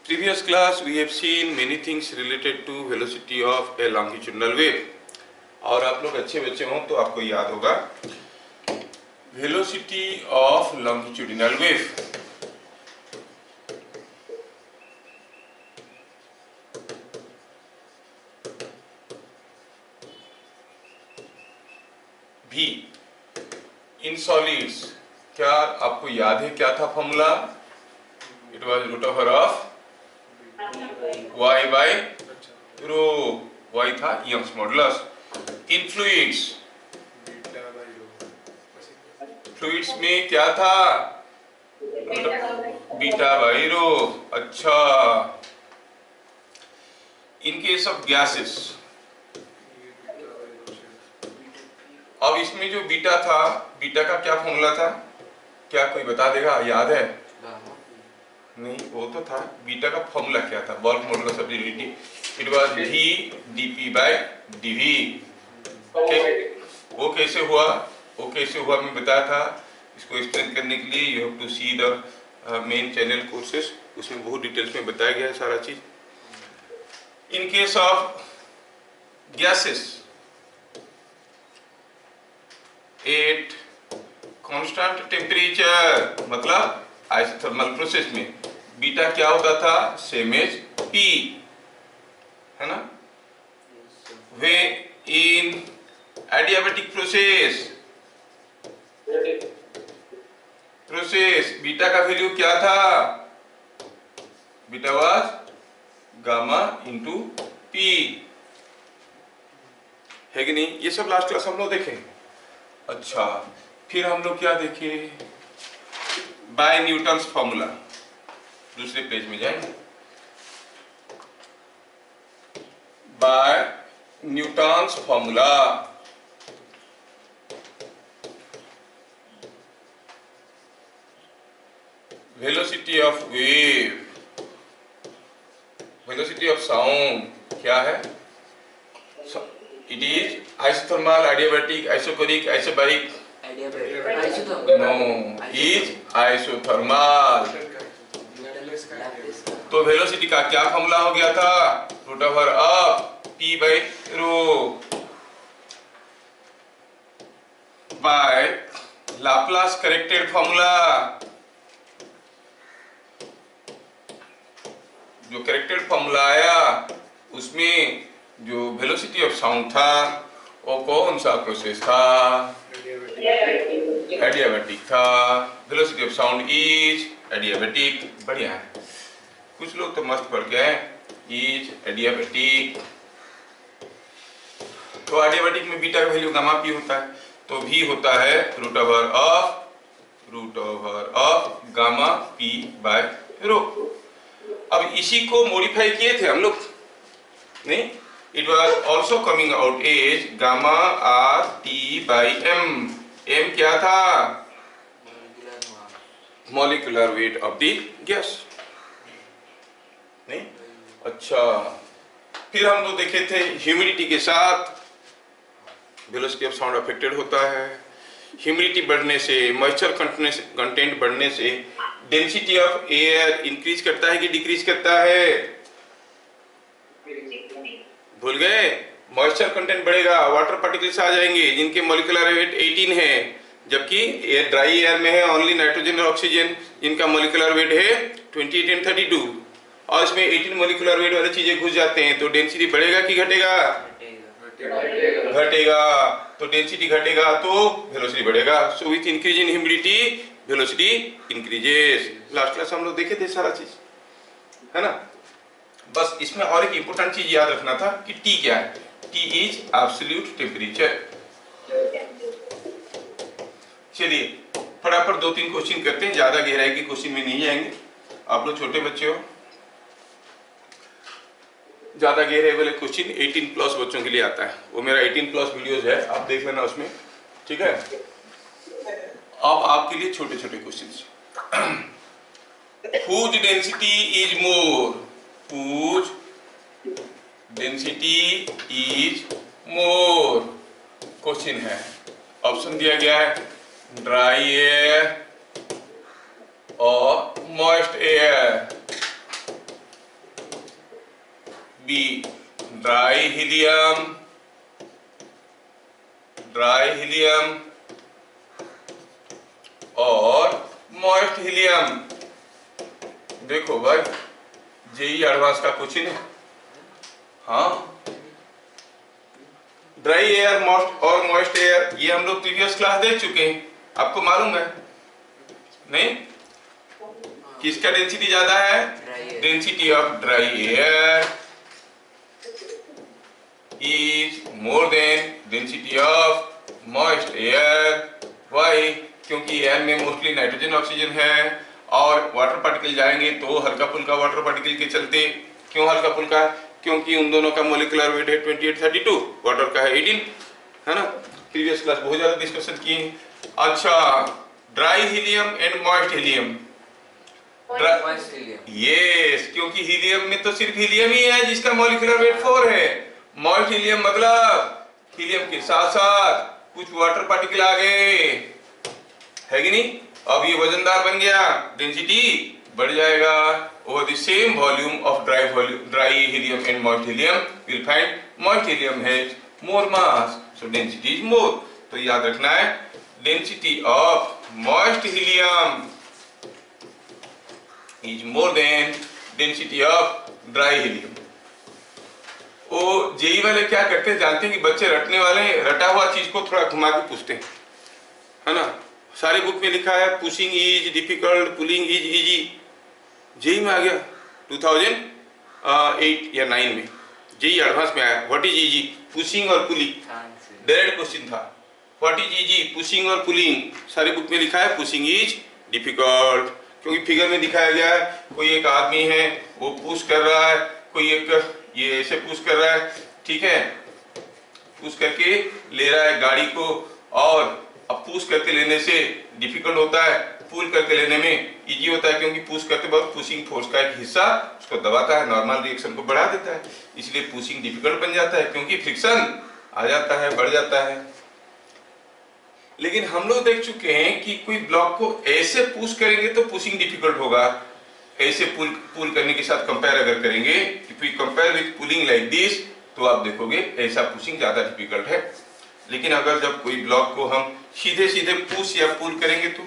Previous class we have seen many things related to velocity of a longitudinal wave. और आप लोग अच्छे बच्चे हों तो आपको याद होगा velocity of longitudinal wave. V in solids. क्या आपको याद है क्या था formula? It was root over of y by rho. Y था Young's modulus. In fluids, fluids में क्या था? Beta by rho. अच्छा, इन केस ऑफ गैसेस, अब इसमें जो बीटा था, बीटा का क्या फॉर्मूला था? क्या कोई बता देगा? याद है? नहीं, वो तो था. बीटा का फॉर्मूला क्या था? Bulk modulus of relativity. It was v dp by dv. वो कैसे हुआ? वो कैसे हुआ मैं बताया था. इसको एक्सप्लेन करने के लिए you have to see the main channel courses. उसमें बहुत डिटेल्स में बताया गया है सारा चीज. In case of gases at constant temperature, मतलब आइसोथर्मल प्रोसेस में बीटा क्या होता था? सेम एज P, है ना. Way in adiabatic process beta का वैल्यू क्या था? Beta was gamma into P, है कि नहीं? ये सब लास्ट क्लास हम लोग देखें. अच्छा, फिर हम लोग क्या देखे? By Newton's formula. दूसरे पेज में जाएंगे. By Newton's formula. Velocity of wave, velocity of sound क्या है? It is isothermal, adiabatic, isochoric, isobaric. No, is isothermal. तो वेलोसिटी का क्या फॉर्मूला हो गया था? Root over of P by rho by Laplace corrected formula. जो करेक्टेड फॉर्मूला आया उसमें जो वेलोसिटी ऑफ साउंड था वो कौन सा प्रोसेस था? एडियाबैटिक था. Velocity of sound is adiabatic. बढ़िया है. कुछ लोग तो मस्त पढ़ गए. Is adiabatic. तो एडियाबैटिक में बीटा का वैल्यू गामा पी होता है, तो भी होता है root over of gamma P by rho. अब इसी को मॉडिफाई किए थे हम लोग, नहीं? It was also coming out as gamma R T by M. M क्या था? Molecular weight of the gas, नहीं? अच्छा, फिर हम लोग देखे थे ह्यूमिडिटी के साथ वेलोसिटी ऑफ साउंड अफेक्टेड होता है. ह्यूमिडिटी बढ़ने से, मॉइस्चर कंटेंट बढ़ने से डेंसिटी ऑफ एयर इंक्रीज करता है कि डिक्रीज करता है? भूल गए? मॉइस्चर कंटेंट बढ़ेगा, वाटर पार्टिकल्स आ जाएंगे जिनके मॉलिक्यूलर वेट 18 है, जबकि एयर ड्राई एयर में है ओनली नाइट्रोजन और ऑक्सीजन, जिनका मॉलिक्यूलर वेट है 28 एंड 32. और इसमें 18 मॉलिक्यूलर वेट वाली चीजें घुस जाते हैं, तो डेंसिटी बढ़ेगा कि घटेगा? घटेगा. तो डेंसिटी घटेगा तो वेलोसिटी बढ़ेगा. So with increase in humidity velocity increases. Last class हम लोग देखे थे सारा चीज, है ना. बस इसमें और एक इंपॉर्टेंट चीज याद रखना था कि T क्या है. T is absolute temperature. चलिए फटाफट 2-3 क्वेश्चन करते हैं. ज्यादा गहराई के क्वेश्चन में नहीं जाएंगे. आप लोग छोटे बच्चे हो, ज्यादा गहराई वाले क्वेश्चन 18 प्लस बच्चों के लिए आता है. वो मेरा 18 प्लस वीडियोस है, आप देख लेना उसमें, ठीक है. अब आपके लिए छोटे छोटे questions. whose density is more? whose density is more? Question है. ऑप्शन दिया गया है ड्राई एयर और moist air. B dry helium और मॉइस्ट हीलियम। देखो भाई जेई एडवांस का क्वेश्चन है। हाँ, ड्राई एयर मॉइस्ट और मॉइस्ट एयर ये हम लोग प्रीवियस क्लास देख चुके हैं, आपको मालूम है नहीं? किसका डेंसिटी ज्यादा है? Density of dry air is more than density of moist air. Why? क्योंकि एयर में मोस्टली नाइट्रोजन ऑक्सीजन है और वाटर पार्टिकल जाएंगे तो हल्का फुल्का वाटर पार्टिकल के चलते। क्यों हल्का फुल्का? क्योंकि उन दोनों का मोलिकुलर वेट है 2832, वाटर का है 18, है ना? प्रीवियस क्लास बहुत ज्यादा डिस्कशन किए। अच्छा, dry helium and moist helium. Yes, क्योंकि हीलियम में तो सिर्फ हीलियम ही है जिसका मोलिकुलर वेट 4 है। मॉइस्ट हीलियम मतलब हीलियम के साथ साथ कुछ वाटर पार्टिकल आ गए, है कि नहीं? अब ये वजनदार बन गया, डेंसिटी बढ़ जाएगा। Over the same volume of dry helium and moist helium will find moist helium has more mass, so density is more. तो याद रखना है, density of moist helium is more than density of dry helium। वो JEE वाले क्या करते हैं जानते हैं कि बच्चे रटने वाले रटा हुआ चीज को थोड़ा घुमा के पूछते हैं, है ना? सारी बुक में लिखा है pushing is difficult, pulling is easy. JEE में आ गया 2008 या 9 में, जेई एडवांस में आया। What is easy? पुशिंग और पुलिंग, डायरेक्ट क्वेश्चन था। What is easy? पुशिंग और पुलिंग। सारी बुक में लिखा है पुशिंग इज डिफिकल्ट, क्योंकि फिगर में दिखाया गया है कोई एक आदमी है वो पुश कर रहा है, कोई एक ये ऐसे पुश कर रहा है, ठीक है, पुश करके ले रहा है गाड़ी को। और अब पुश करके लेने से डिफिकल्ट होता है, पुल करके लेने में इजी होता है, क्योंकि पुश करते वक्त पुशिंग फोर्स का एक हिस्सा उसको दबाता है, नॉर्मल रिएक्शन को बढ़ा देता है, इसलिए पुशिंग डिफिकल्ट बन जाता है, क्योंकि फ्रिक्शन आ जाता है, बढ़ जाता है। लेकिन हम लोग देख चुके हैं कि कोई ब्लॉक को ऐसे पुश करेंगे तो पुशिंग डिफिकल्ट होगा, ऐसे पुल करने के साथ कंपेयर अगर करेंगे, if we compare with pulling like this, तो आप देखोगे ऐसा पुशिंग ज्यादा डिफिकल्ट है। लेकिन अगर जब कोई ब्लॉक को हम सीधे सीधे पुश या पुल करेंगे तो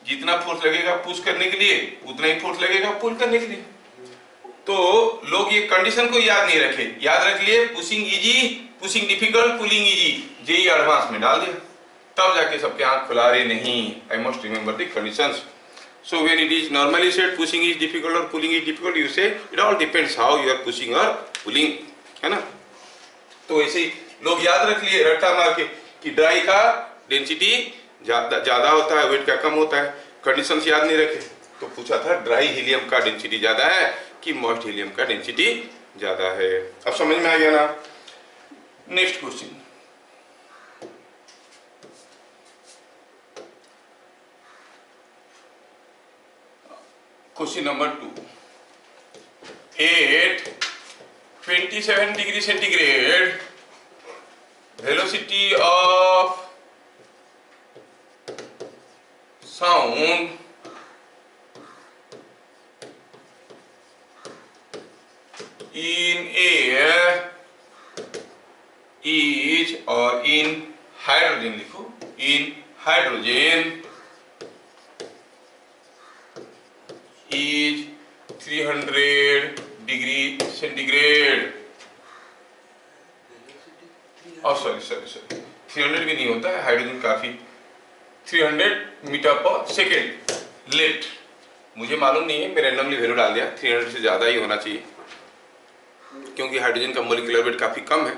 जितना फोर्स लगेगा पुश करने के लिए उतना ही फोर्स लगेगा पुल करने के लिए। तो लोग ये कंडीशन को याद नहीं रखे, याद रख लिए pushing easy, pushing difficult, pulling easy, JEE advance में डाल दिया, तब जाके सबके आंख खुला रहे नहीं। I must remember the conditions. So when it is normally said pushing is difficult or pulling is difficult, you say it all depends how you are pushing or pulling, है ना? तो ऐसे ही लोग याद रख लिए रट्टा मार के कि ड्राई का डेंसिटी ज्यादा होता है, वेट का कम होता है, कंडीशंस याद नहीं रखे तो पूछा था ड्राई हीलियम का डेंसिटी ज्यादा है कि मॉइस्ट हीलियम का डेंसिटी ज्यादा है। अब समझ में आ गया ना? Next question, question number 2। At 27 degree centigrade velocity of sound in air is, or in hydrogen लिखो, in hydrogen is 300 degree centigrade. Sorry 300 भी नहीं होता है, हाइड्रोजन काफी, 300 मीटर पर सेकेंड। लेट, मुझे मालूम नहीं है, मैं रैंडमली वैल्यू डाल दिया, 300 से ज्यादा ही होना चाहिए क्योंकि हाइड्रोजन का मोलिकुलर वेट काफी कम है।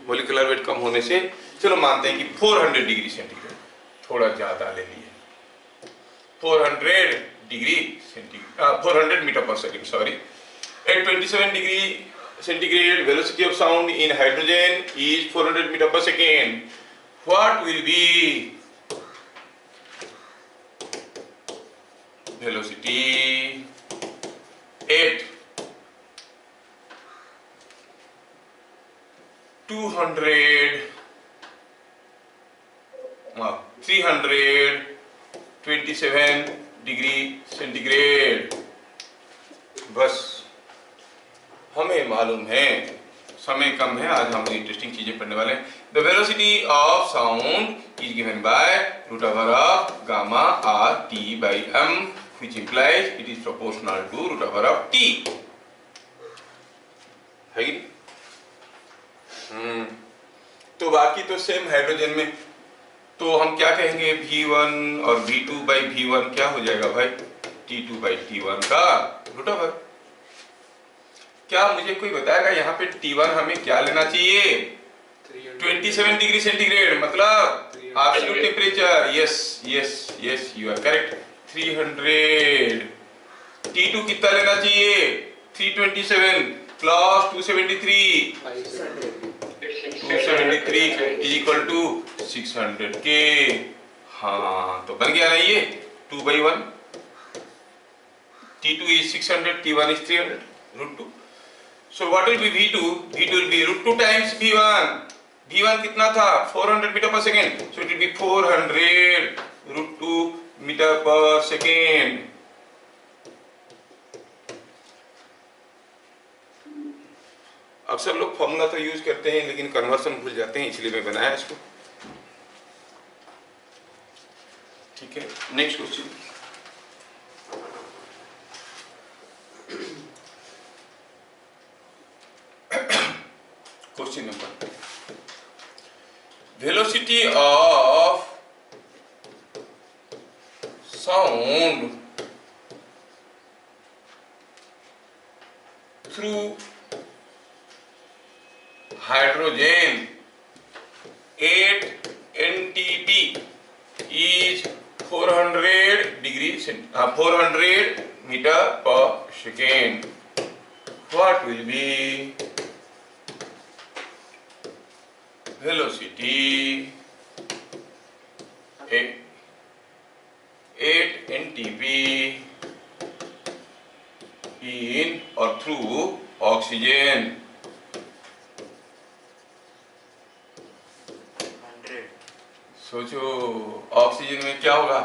मोलिकुलर वेट कम होने से चलो मानते हैं कि 400 डिग्री सेंटीग्रेड, थोड़ा ज्यादा ले लिए, 400 degree centigrade, 400 metre per second, sorry. At 27 degree centigrade, velocity of sound in hydrogen is 400 meter per second. What will be velocity at 327 degree centigrade? बस हमें मालूम है, समय कम है, आज हम इंटरेस्टिंग चीजें पढ़ने वाले हैं। The velocity of sound is given by root over of gamma R T by M which implies it is proportional to root over of T, है कि? तो बाकी तो सेम हाइड्रोजन में, तो हम क्या कहेंगे, V1 और V2 बाई V1 क्या हो जाएगा भाई, T2 बाई T1 का रूट ओवर। क्या मुझे कोई बताएगा यहाँ पे T1 हमें क्या लेना चाहिए? 27 डिग्री सेंटीग्रेड, मतलब absolute temperature. Yes yes yes, you are correct, 300। T2 कितना लेना चाहिए? 327 प्लस 273, 273 इज इक्वल टू 600 के। हाँ, तो बन गया ना ये 2/1। T2 is 600, T1 is 300, root 2. So what will be V2? V2 will be root 2 times V1. V1 कितना था? 400 metre per second, so it will be 400 root 2 metre per second. अक्सर लोग फॉर्मूला तो यूज करते हैं लेकिन कन्वर्सन भूल जाते हैं, इसलिए मैं बनाया इसको। ठीक है, next question. Question number, velocity of sound through hydrogen 8 ntp is 400 meter per second. What will be velocity 8 ntp in or through oxygen? सोचो ऑक्सीजन में क्या होगा।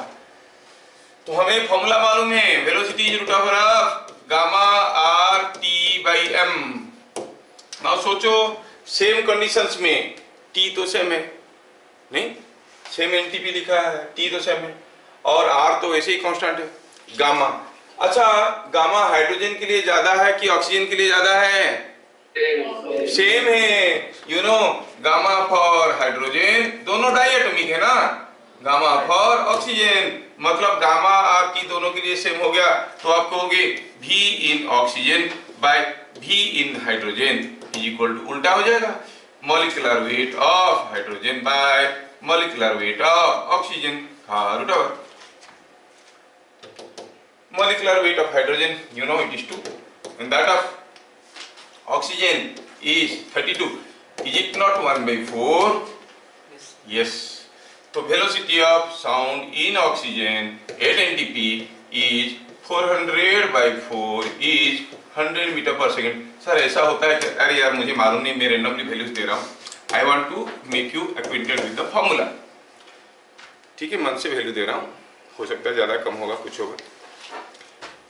तो हमें फॉर्मूला मालूम है, velocity is root over of gamma R T by M. Now सोचो same conditions में टी तो सेम है, नहीं सेम एनटीपी लिखा है, टी तो सेम है और आर तो वैसे ही कांस्टेंट है, गामा। अच्छा, गामा हाइड्रोजन के लिए ज्यादा है कि ऑक्सीजन के लिए ज्यादा है? सेम है, you know, gamma for hydrogen, दोनों डाई एटॉमिक है ना, गामा फॉर ऑक्सीजन, मतलब गामा आपकी दोनों के लिए सेम हो गया। तो आप कहोगे V in oxygen by V in hydrogen is equal to, उल्टा हो जाएगा, molecular weight of hydrogen by molecular weight of oxygen का root over. Molecular weight of hydrogen you know it is 2 and that of oxygen is 32. Is it not 1/4? Yes. So velocity of sound in oxygen 8 ntp is 400/4 is 100 metre per second. Sir ऐसा होता है कि अरे यार मुझे मालूम नहीं, मैं रेंडमली वैल्यूज दे रहा हूँ। I want to make you acquainted with the formula. ठीक है, मन से वैल्यू दे रहा हूँ, हो सकता है ज्यादा कम होगा, कुछ होगा।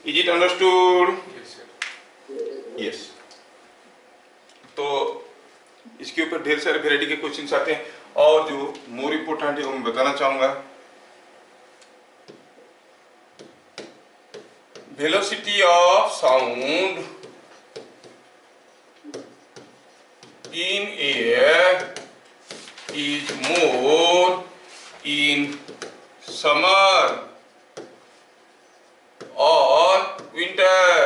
Is it understood? यस। तो इसके ऊपर ढेर सारे वेराइटी के क्वेश्चंस आते हैं और जो मोर इम्पोर्टेंट है वो मैं बताना चाहूंगा। Velocity of sound in air is more in summer और विंटर।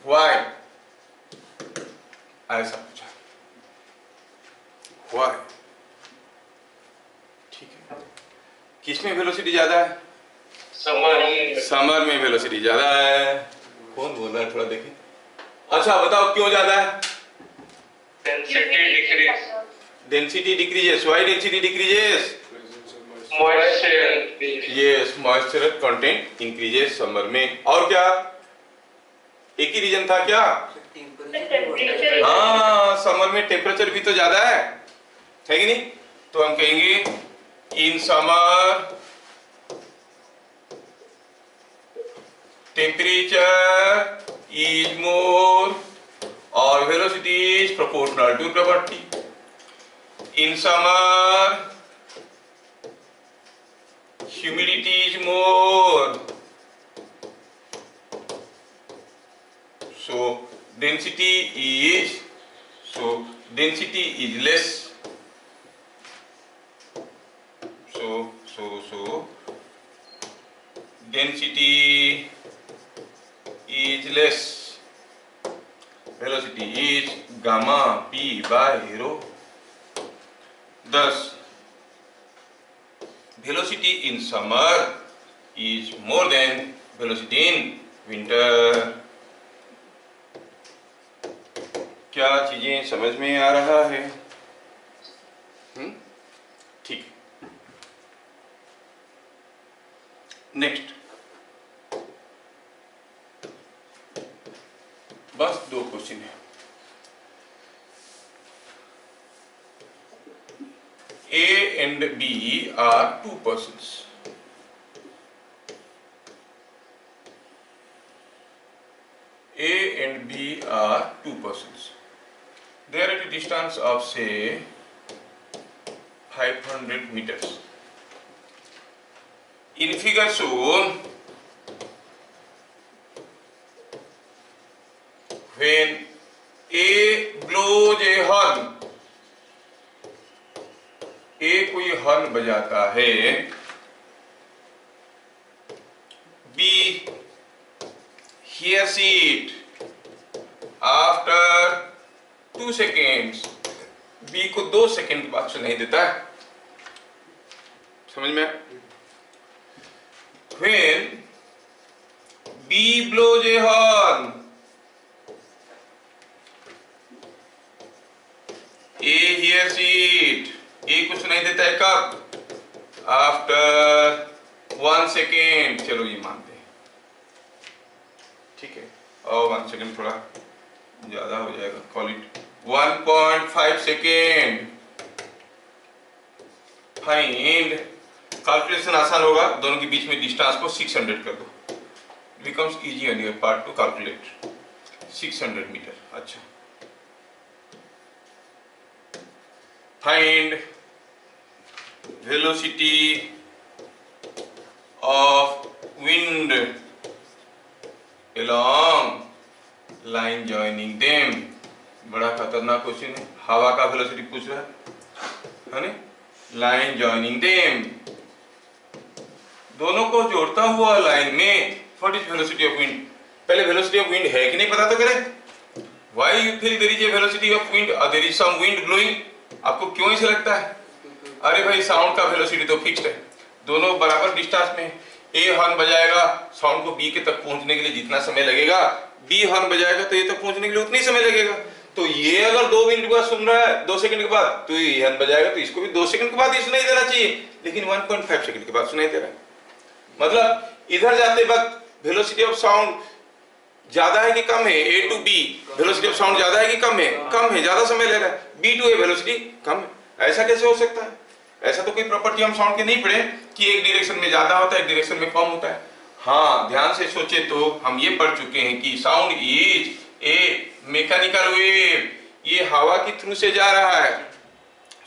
व्हाई? ऐसा पूछा, व्हाई? ठीक है, किसमें वेलोसिटी ज्यादा है? समर में वेलोसिटी ज्यादा है। कौन बोल रहा है, थोड़ा देखें। अच्छा बताओ क्यों ज्यादा है? Density decreases. Why density decreases? Yes, moisture content increases summer में। और क्या, एक ही रीजन था क्या? हाँ, समर में टेम्परेचर भी तो ज्यादा है कि नहीं? तो हम कहेंगे in summer temperature is more or velocity is proportional to gravity. In summer, humidity is more, so density is less. So density is less. Velocity is gamma p by rho. Thus, velocity in summer is more than velocity in winter. क्या चीजें समझ में आ रहा है? ठीक। Next, बस 2 question है। A and B are 2 persons. A and B are 2 persons. They are at a distance of say 500 meters. In figure shown, when A blows a horn, A कोई हॉर्न बजाता है, B hears it after 2 seconds. B को 2 second बाद सुनाई देता है। समझ में? When B blows a horn, A hears it. A को सुनाई देता है कब? After 1 second. चलो ये मानते हैं, ठीक है। और 1 सेकेंड थोड़ा ज्यादा हो जाएगा, call it 1.5 second. Find, calculation आसान होगा, दोनों के बीच में डिस्टेंस को 600 कर दो, becomes easy on your part to calculate. 600 metre. अच्छा, find velocity of wind along line joining them। बड़ा खतरनाक क्वेश्चन है, हवा का वेलोसिटी पूछ रहा है ना? लाइन जॉइनिंग देम, दोनों को जोड़ता हुआ लाइन में, what is velocity of wind? पहले वेलोसिटी ऑफ विंड है कि नहीं पता तो करें। Why you feel there is a velocity of wind और there is some wind blowing? आपको क्यों ऐसा लगता है? अरे भाई, साउंड का वेलोसिटी तो फिक्स्ड है, दोनों बराबर डिस्टेंस में। ए हॉर्न बजाएगा, साउंड को बी के तक पहुंचने के लिए जितना समय लगेगा, बी हॉर्न बजाएगा तो ये तक पहुंचने के लिए उतना ही समय लगेगा। तो ये अगर 2 मिनट के बाद सुन रहा है, 2 सेकंड के बाद, तो ये हॉर्न बजाएगा तो इसको भी 2 सेकंड के बाद ही सुनाई देना चाहिए, लेकिन 1.5 सेकंड के बाद सुनाई दे रहा है। मतलब इधर जाते वक्त वेलोसिटी ऑफ साउंड ज्यादा है कि कम है? A to B velocity of sound ज्यादा है कि कम है? कम है, ज्यादा समय ले रहा है। B to A वेलोसिटी कम है। ऐसा कैसे हो सकता है? ऐसा तो कोई प्रॉपर्टी हम साउंड के नहीं पढ़े कि एक डायरेक्शन में ज्यादा होता है, एक डायरेक्शन में कम होता है। हाँ, ध्यान से सोचे तो हम ये पढ़ चुके हैं कि sound is a mechanical wave, ये हवा के थ्रू से जा रहा है।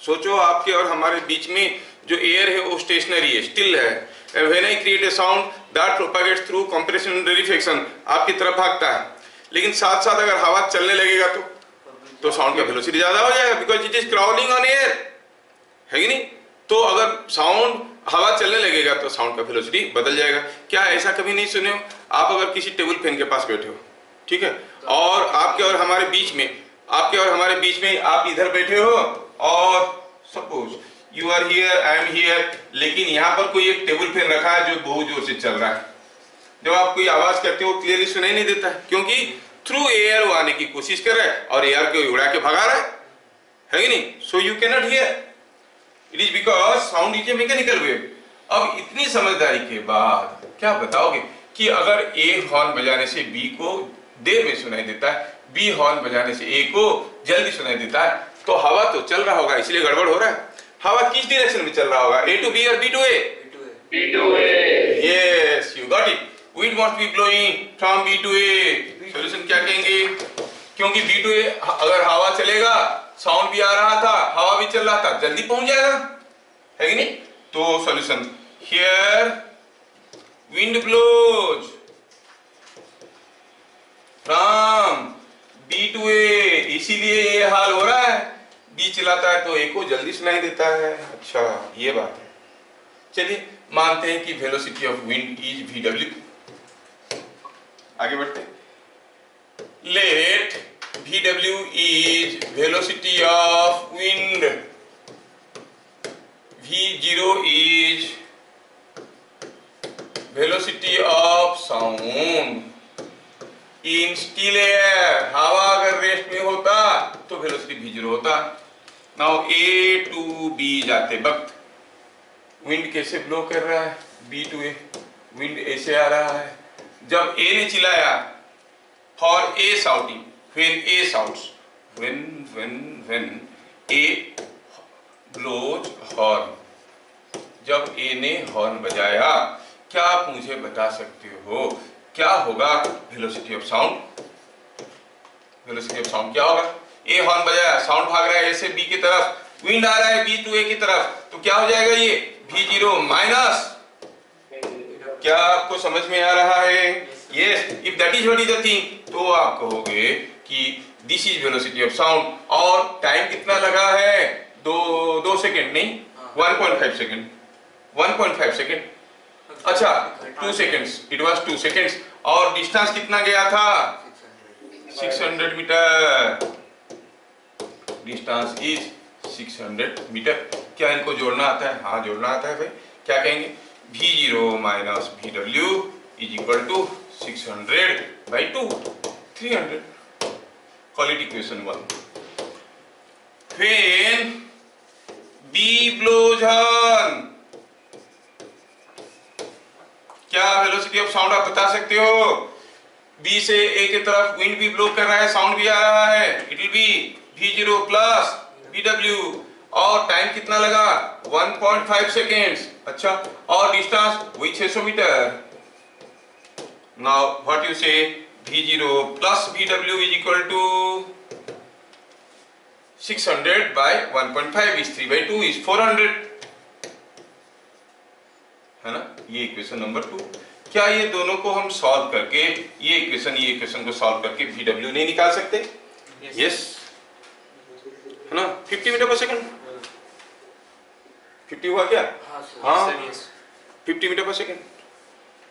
सोचो, आपके और हमारे बीच में जो एयर है वो स्टेशनरी है, स्टिल है। When I create a sound that propagates through compression and rarefaction, आपकी तरफ भागता है। लेकिन साथ साथ अगर हवा चलने लगेगा तो साउंड का वेलोसिटी ज्यादा हो जाएगा, because it is crawling on air, है कि नहीं? तो अगर साउंड हवा चलने लगेगा तो साउंड का वेलोसिटी बदल जाएगा। क्या ऐसा कभी नहीं सुने हो? आप अगर किसी टेबल फैन के पास बैठे हो, ठीक है, और आपके और हमारे बीच में आप इधर बैठे हो और suppose you are here, I am here, लेकिन यहाँ पर कोई एक टेबल फैन रखा है जो बहुत जोर से चल रहा है। जब आप कोई आवाज करते हो क्लियरली सुनाई नहीं देता है, क्योंकि थ्रू एयर वो आने की कोशिश कर रहा है और एयर को उड़ा के भगा रहा है कि नहीं? So you can not here, it is because sound is a mechanical wave. अब इतनी समझदारी के बाद क्या बताओगे कि अगर ए हॉर्न बजाने से बी को देर में सुनाई देता है, बी हॉर्न बजाने से ए को जल्दी सुनाई देता है, तो हवा तो चल रहा होगा, इसलिए गड़बड़ हो रहा है। हवा किस डायरेक्शन में चल रहा होगा? ए टू बी और B to A? B to A. Yes, you got it. Wind must be blowing from B to A, solution क्या कहेंगे, क्योंकि B2A अगर हवा चलेगा, साउंड भी आ रहा था, हवा भी चल रहा था, जल्दी पहुंच जाएगा, है कि नहीं। तो solution, here wind blows from B2A, इसीलिए ये हाल हो रहा है। B चलाता है तो A को जल्दी सुनाई देता है। अच्छा, ये बात है। चलिए मानते हैं कि velocity of wind is VW। आगे बढ़ते हैं। Let VW is velocity of wind, V0 is velocity of sound in still air. हवा अगर रेस्ट में होता तो वेलोसिटी V0 होता। नाउ A टू B जाते वक्त विंड कैसे ब्लो कर रहा है, B2A, विंड ऐसे आ रहा है। जब A ने चिल्लाया for A shouting, when A shouts, when A blows horn, जब A ने हॉर्न बजाया, क्या आप मुझे बता सकते हो क्या होगा velocity of sound? Velocity of sound क्या होगा? A हॉर्न बजाया, साउंड भाग रहा है A से B की तरफ, विंड आ रहा है B2A की तरफ, तो क्या हो जाएगा ये V0 माइनस, क्या आपको समझ में आ रहा है? Yes, if that is what is the thing, तो आप कहोगे कि this is velocity of sound. और टाइम कितना लगा है? दो सेकंड नहीं, 1.5 सेकंड, 1.5 सेकंड। अच्छा 2 सेकंड्स, इट वाज 2 सेकंड्स। और डिस्टेंस कितना गया था? 600 मीटर। Distance is 600 metre. क्या इनको जोड़ना आता है? हाँ जोड़ना आता है भाई। क्या कहेंगे? V0 minus VW is equal to 600 by 2, 300। Call it equation 1। When B blows horn, क्या वेलोसिटी ऑफ साउंड आप बता सकते हो? B से A की तरफ विंड भी ब्लो कर रहा है, साउंड भी आ रहा है, it will be V0 plus VW। और टाइम कितना लगा? 1.5 सेकेंड्स। अच्छा, और डिस्टेंस वही 600 metre. Now what you say, V0 plus VW is equal to 600 by 1.5 is 3 by 2 is 400, है ना। ये इक्वेशन नंबर 2। क्या ये दोनों को हम सॉल्व करके ये इक्वेशन को सॉल्व करके VW नहीं निकाल सकते? यस, है ना। 50 मीटर पर सेकंड, 50 हुआ क्या? हाँ, 50 मीटर पर second.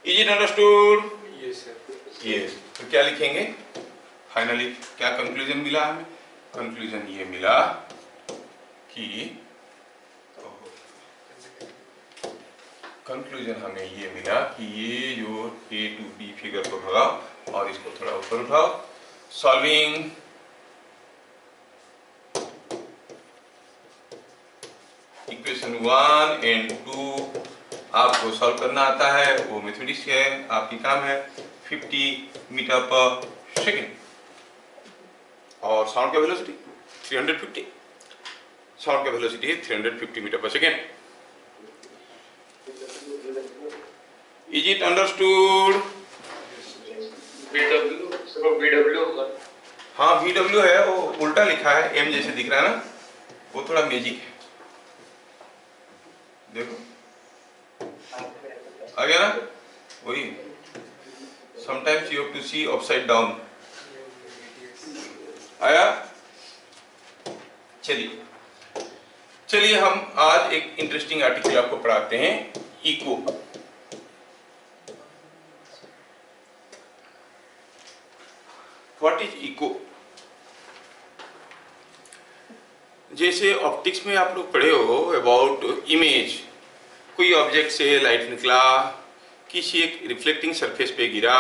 Is it understood? Yes. तो क्या लिखेंगे फाइनली? क्या कंक्लूजन मिला हमें? कंक्लूजन ये मिला कि ये जो A टू B फिगर को भगाओ और इसको थोड़ा ऊपर उठाओ। सॉल्विंग इक्वेशन 1 एंड 2 आपको सॉल्व करना आता है, वो मैथमेटिक्स है, आपकी काम है। 50 मीटर पर सेकेंड और साउंड का वेलोसिटी 350, साउंड का वेलोसिटी है 350 metre per second. Is it understood? VW होगा। हाँ VW है, वो उल्टा लिखा है, M जैसे दिख रहा है ना, वो थोड़ा मैजिक है। देखो आ गया ना, वही। Sometimes you have to see upside down। आया? चलिए हम आज एक इंटरेस्टिंग आर्टिकल आपको पढ़ाते हैं, इको। What is echo? जैसे ऑप्टिक्स में आप लोग पढ़े हो अबाउट इमेज, कोई ऑब्जेक्ट से लाइट निकला, किसी एक रिफ्लेक्टिंग सरफेस पे गिरा,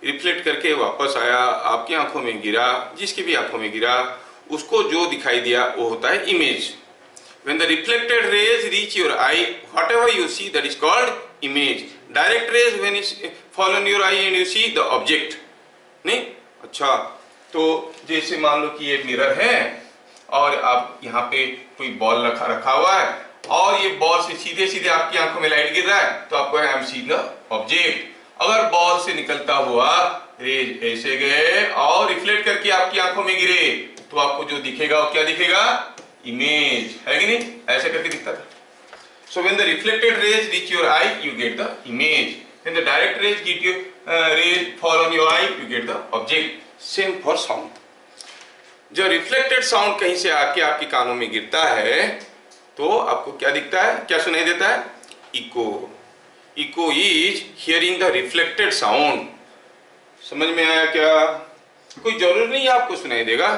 रिफ्लेक्ट करके वापस आया, आपकी आंखों में गिरा, जिसकी भी आंखों में गिरा, उसको जो दिखाई दिया वो होता है image. When the reflected rays reach your eye, whatever you see, that is called image. Direct rays when it fall on your eye and you see the object, नहीं? अच्छा, तो जैसे मान लो कि ये मिरर है और आप यहाँ पे कोई बॉल रखा हुआ है और ये बॉल से सीधे सीधे आपकी आंखों में लाइट गिर रहा है, तो आपको I am seeing the object. अगर बॉल से निकलता हुआ रेज ऐसे गए और रिफ्लेक्ट करके आपकी आंखों में गिरे तो आपको जो दिखेगा वो क्या दिखेगा? इमेज, है कि नहीं? ऐसे करके दिखता था. So when the reflected rays reach your eye, you get the image. When the direct rays get your rays fall on your eye, you get the object. Same for sound. जो reflected sound कहीं से आके आपके कानों में गिरता है तो आपको क्या दिखता है, क्या सुनाई देता है? Echo. Echo is hearing the reflected sound. समझ में आया क्या? कोई जरूरी नहीं है आपको सुनाई देगा.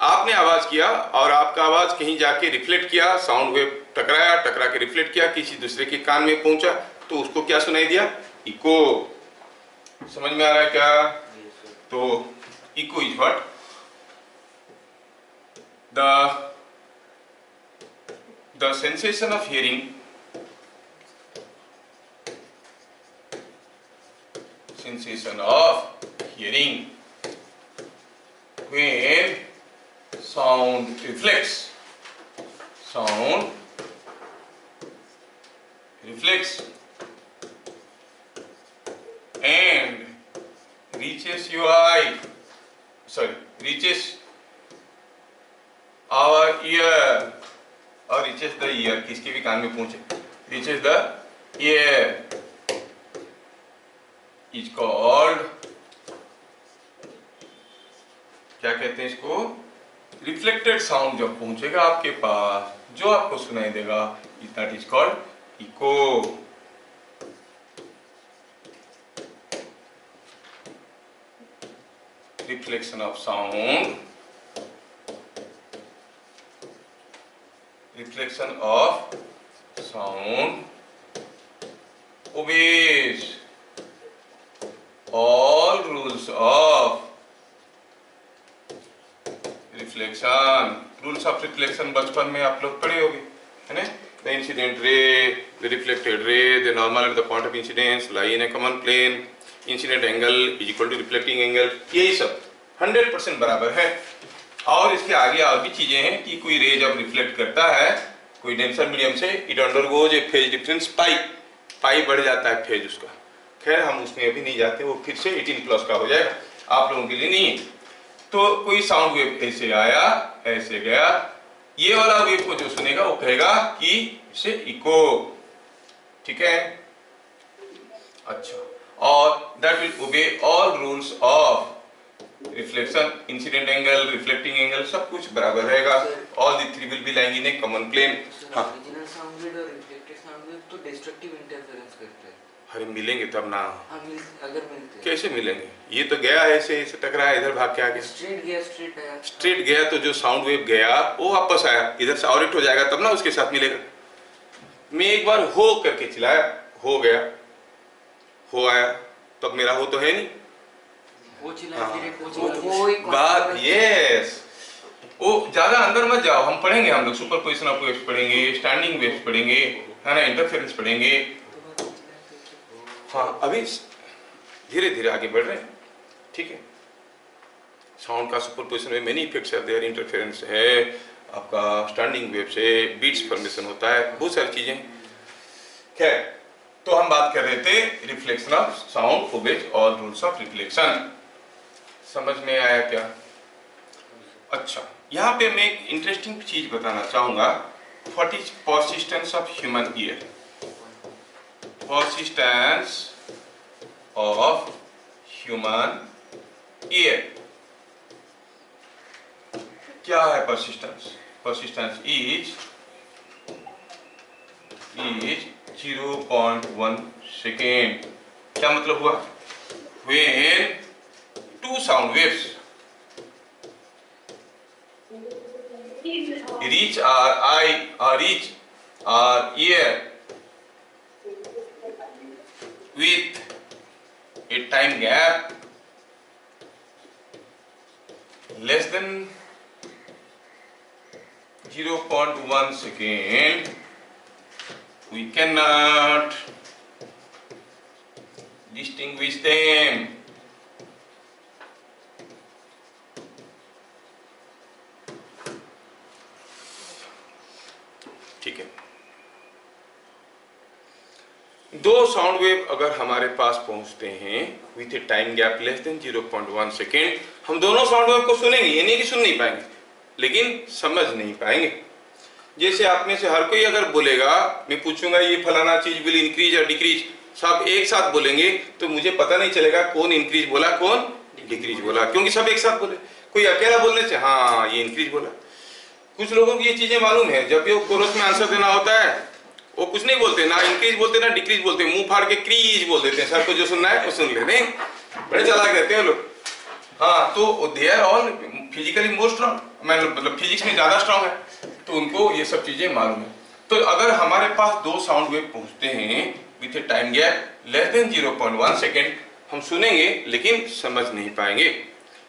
आपने आवाज किया और आपका आवाज कहीं जाके रिफ्लेक्ट किया, साउंड वेव टकराया, टकरा के रिफ्लेक्ट किया, किसी दूसरे के कान में पहुंचा तो उसको क्या सुनाई दिया? इको. समझ में आ रहा है क्या? तो echo is what? the sensation of hearing, sensation of hearing when sound reflects, sound reflects and reaches your eye, reaches our ear or reaches the ear, किसके भी कान में पहुंचे, reaches the ear is called, क्या कहते हैं इसको? Reflected sound जब पहुंचेगा आपके पास, जो आपको सुनाई देगा, that is called echo. Reflection of sound, reflection of sound obeys all rules of reflection. Rules of reflection बचपन में आप लोग पढ़े होंगे, है ना? The incident ray, the reflected ray, the normal at the point of incidence lie in a common plane. Incident angle is equal to reflecting angle. यही सब 100% बराबर है. और इसके आगे और भी चीजें हैं कि कोई रे जब रिफ्लेक्ट करता है कोई डेंसर मीडियम से, it undergoes A phase difference pi बढ़ जाता है फेज उसका. खैर हम उसमें अभी नहीं जाते, वो फिर से 18+ का हो जाएगा, आप लोगों के लिए नहीं है. तो कोई साउंड वेव ऐसे आया, ऐसे गया, ये वाला वेव को जो सुनेगा वो कहेगा कि इसे इको. ठीक है? अच्छा. और that will obey all rules of reflection, incident angle, reflecting angle, सब कुछ बराबर रहेगा. All the three will be lying in a common plane. हाँ, ओरिजिनल साउंड वेव और रिफ्लेक्टेड साउंड वेव तो डिस्ट्रक्टिव इंटरफेरेंस करते हैं. अरे मिलेंगे तब ना. अगर मिलते हैं कैसे मिलेंगे? ये तो गया ऐसे ऐसे टकराया, इधर भाग के आ गया, स्ट्रेट गया, स्ट्रेट आया, स्ट्रेट गया, तो जो साउंड वेव गया वो वापस आया, इधर से ऑरिट हो जाएगा तब ना उसके साथ मिलेगा. मैं एक बार हो करके चिल्लाया, हो गया, हो आया, तब मेरा हो तो है नहीं. वो चिल्ला फिर एक वो बात. यस, वो ज्यादा अंदर मत जाओ. हम पढ़ेंगे, हम लोग सुपरपोजिशन ऑफ वेव्स पढ़ेंगे, स्टैंडिंग वेव्स पढ़ेंगे, है ना, इंटरफेरेंस पढ़ेंगे. हाँ, अभी धीरे धीरे आगे बढ़ रहे हैं. ठीक है? साउंड का सुपरपोजिशन में many effects are there, interference है, आपका स्टैंडिंग वेव से बीट्स फॉर्मेशन होता है, बहुत सारी चीजें. खैर, तो हम बात कर रहे थे reflection of sound obeys all rules of reflection. समझ में आया क्या? अच्छा, यहाँ पे मैं एक इंटरेस्टिंग चीज बताना चाहूंगा. What is persistence of human ear? Persistence of human ear क्या है? Persistence, persistence is 0.1 second. क्या मतलब हुआ? When two sound waves reach our eye or reach our ear with a time gap less than 0.1 second, we cannot distinguish them. ठीक है? दो sound wave अगर हमारे पास पहुंचते हैं with A time gap less than 0.1 second, हम दोनों sound wave को सुनेंगे, ये नहीं कि सुन नहीं पाएंगे, लेकिन समझ नहीं पाएंगे। जैसे आप में से हर कोई अगर बोलेगा, मैं पूछूंगा ये फलाना चीज विल इंक्रीज और डिक्रीज, सब एक साथ बोलेंगे तो मुझे पता नहीं चलेगा कौन इंक्रीज बोला कौन डिक्रीज बोला, क्योंकि सब एक साथ बोले। कोई अकेला बोलने से हाँ ये इंक्रीज बोला। कुछ लोगों को ये चीजें मालूम है, जब ये कोरस में आंसर देना होता है वो कुछ नहीं बोलते, ना इंक्रीज बोलते ना डिक्रीज बोलते, मुंह फाड़ के क्रीज बोल देते हैं। सर को जो सुनना है वो सुन ले, नहीं बड़े चालाक रहते हैं लोग। हाँ, तो they are all physically more strong, मतलब फिजिक्स में ज्यादा स्ट्रांग है, तो उनको ये सब चीजें मालूम है। तो अगर हमारे पास दो साउंड वेव पहुंचते हैं with A time gap less than 0.1 second, हम सुनेंगे लेकिन समझ नहीं पाएंगे।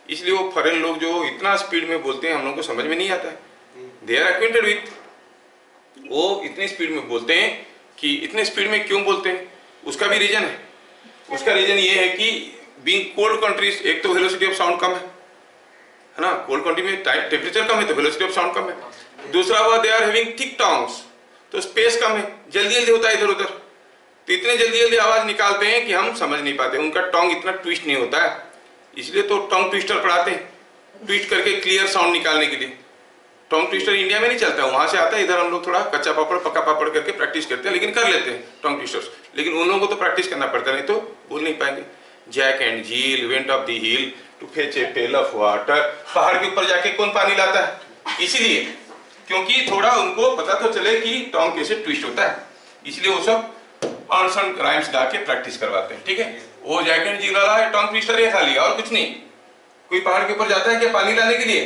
इसलिए वो फॉरेन लोग जो इतना स्पीड में बोलते हैं हम लोग को समझ में नहीं आता है। दे आर एक्वेंटेड विथ, वो इतनी स्पीड में बोलते हैं कि इतने स्पीड में क्यों बोलते हैं उसका भी रीजन है। उसका रीजन ये है कि बीइंग कोल्ड कंट्रीज, एक तो वेलोसिटी ऑफ साउंड कम है ना, कोल्ड कंट्री में टेम्परेचर कम है तो वेलोसिटी ऑफ साउंड कम है। दूसरा हुआ they are having thick tones, तो स्पेस कम है, जल्दी जल्दी होता है इधर उधर, तो इतने जल्दी जल्दी आवाज निकालते हैं कि हम समझ नहीं पाते। उनका टोंग इतना ट्विस्ट नहीं होता है, इसलिए तो टोंग ट्विस्टर पढ़ाते हैं, ट्विस्ट करके क्लियर साउंड निकालने के लिए। टोंग ट्विस्टर इंडिया में नहीं चलता है, वहां से आता है, इधर हम लोग थोड़ा कच्चा पापड़ पक्का पापड़ करके प्रैक्टिस करते हैं, लेकिन कर लेते हैं टोंग ट्विस्टर्स। लेकिन उन लोगों को तो प्रैक्टिस करना पड़ता है, नहीं तो बोल नहीं पाएंगे। Jack and Jill, went of the hill to fetch a pail of water, पहाड़ के ऊपर जाके कौन पानी लाता है? इसीलिए क्योंकि थोड़ा उनको पता तो चले कि टोंग कैसे ट्विस्ट होता है, इसलिए वो सब आंसर राइम्स गा के प्रैक्टिस करवाते हैं। ठीक है, वो जैक एंड झील वाला टोंग ट्विस्टर है खाली, और कुछ नहीं। कोई पहाड़ के ऊपर जाता है क्या पानी लाने के लिए?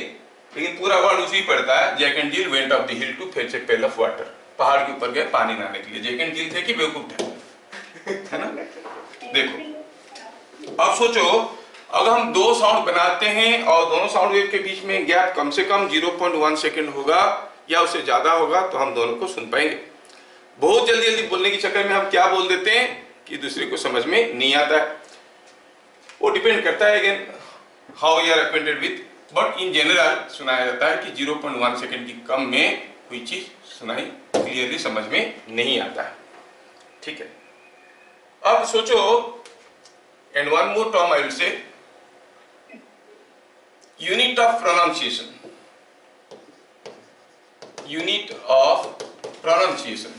लेकिन पूरा वर्ड उसी पड़ता है, Jack and Jill went of the hill to fetch a pail of water, पहाड़ के ऊपर गए पानी लाने के लिए। जैक एंड झील थे कि बेवकूफ थे, है ना? देखो अब सोचो, अगर हम दो साउंड बनाते हैं और दोनों साउंड वेव के बीच में गैप कम से कम 0.1 सेकेंड होगा या उससे ज्यादा होगा, तो हम दोनों को सुन पाएंगे। बहुत जल्दी जल्दी बोलने के चक्कर में हम क्या बोल देते हैं कि दूसरे को समझ में नहीं आता है। वो डिपेंड करता है again how you are acquainted with, but in general सुनाया जाता है कि 0.1 सेकेंड की कम में कोई चीज सुनाई क्लियरली समझ में नहीं आता है। ठीक है, अब सोचो, and one more term I will say, unit of pronunciation. Unit of pronunciation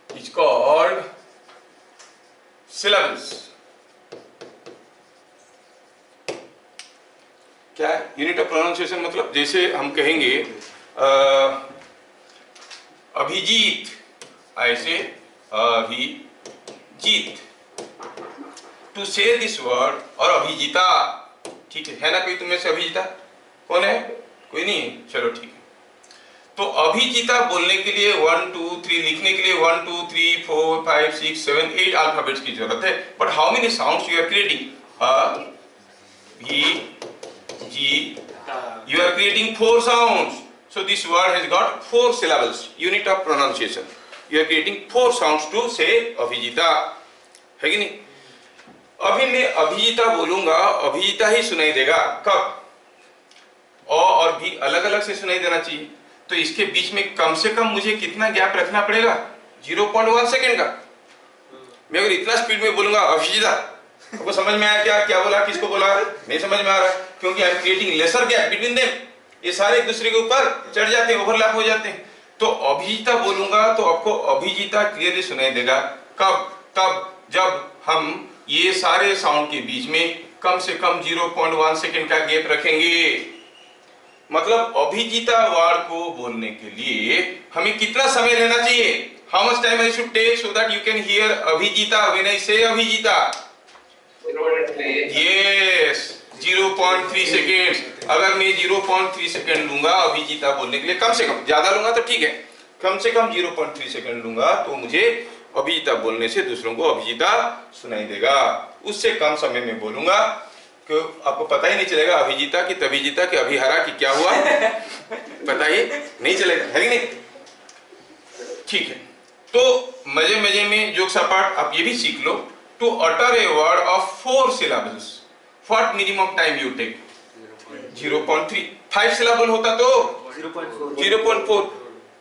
is called syllables. क्या है यूनिट ऑफ प्रोनाउंसिएशन? मतलब जैसे हम कहेंगे अभिजीत, ऐसे अभिजीत, टू से दिस वर्ड, और अभिजीता, ठीक है ना? कोई तुम्हें से अभिजीता कौन है? कोई नहीं, चलो ठीक है। तो अभिजीता बोलने के लिए 1 2 3 लिखने के लिए 1 2 3 4 5 6 7 8 अल्फाबेट्स की जरूरत है। But how many sounds you are creating? Uh भी जी, you are creating 4 sounds, so this word has got 4 syllables. Unit of pronunciation, you are creating 4 sounds to say अभिजीता, है कि नहीं? अभी मैं अभिजीता बोलूंगा, अभिजीता ही सुनाई देगा। कब? और भी अलग अलग से सुनाई देना चाहिए, तो इसके बीच में कम से कम मुझे कितना गैप रखना पड़ेगा? 0.1 सेकेंड का। मैं अगर इतना स्पीड में बोलूंगा अभिजीता, आपको समझ में आया क्या क्या बोला, किसको बोला? नहीं समझ में आ रहा है, क्योंकि I am creating lesser gap between them. ये सारे एक दूसरे के ऊपर चढ़ जाते हैं, ओवरलैप हो जाते हैं। तो अभिजीता बोलूंगा तो आपको अभिजीता क्लियरली सुनाई देगा। कब? तब जब हम ये सारे साउंड के बीच में कम से कम 0.1 सेकेंड का गैप रखेंगे। मतलब अभिजीता वर्ड को बोलने के लिए हमें कितना समय लेना चाहिए? How much time I should take so that you can hear Abhijita when I say Abhijita? Yes, 0.3 second. अगर मैं 0.3 सेकेंड लूंगा अभिजीता बोलने के लिए, कम से कम, ज्यादा लूंगा तो ठीक है, कम से कम 0.3 सेकेंड लूंगा तो मुझे अभिजीता बोलने से दूसरों को अभिजीता सुनाई देगा। उससे कम समय में बोलूंगा कि आपको पता ही नहीं चलेगा अभिजीता की तभिजीता की अभिहरा की क्या हुआ पता ही नहीं चलेगा, है कि नहीं? ठीक है, तो मजे मजे में जोक सपाट आप ये भी सीख लो। To utter a word of 4 syllables, what minimum time you take? 0.3. 5 syllable होता तो 0.4.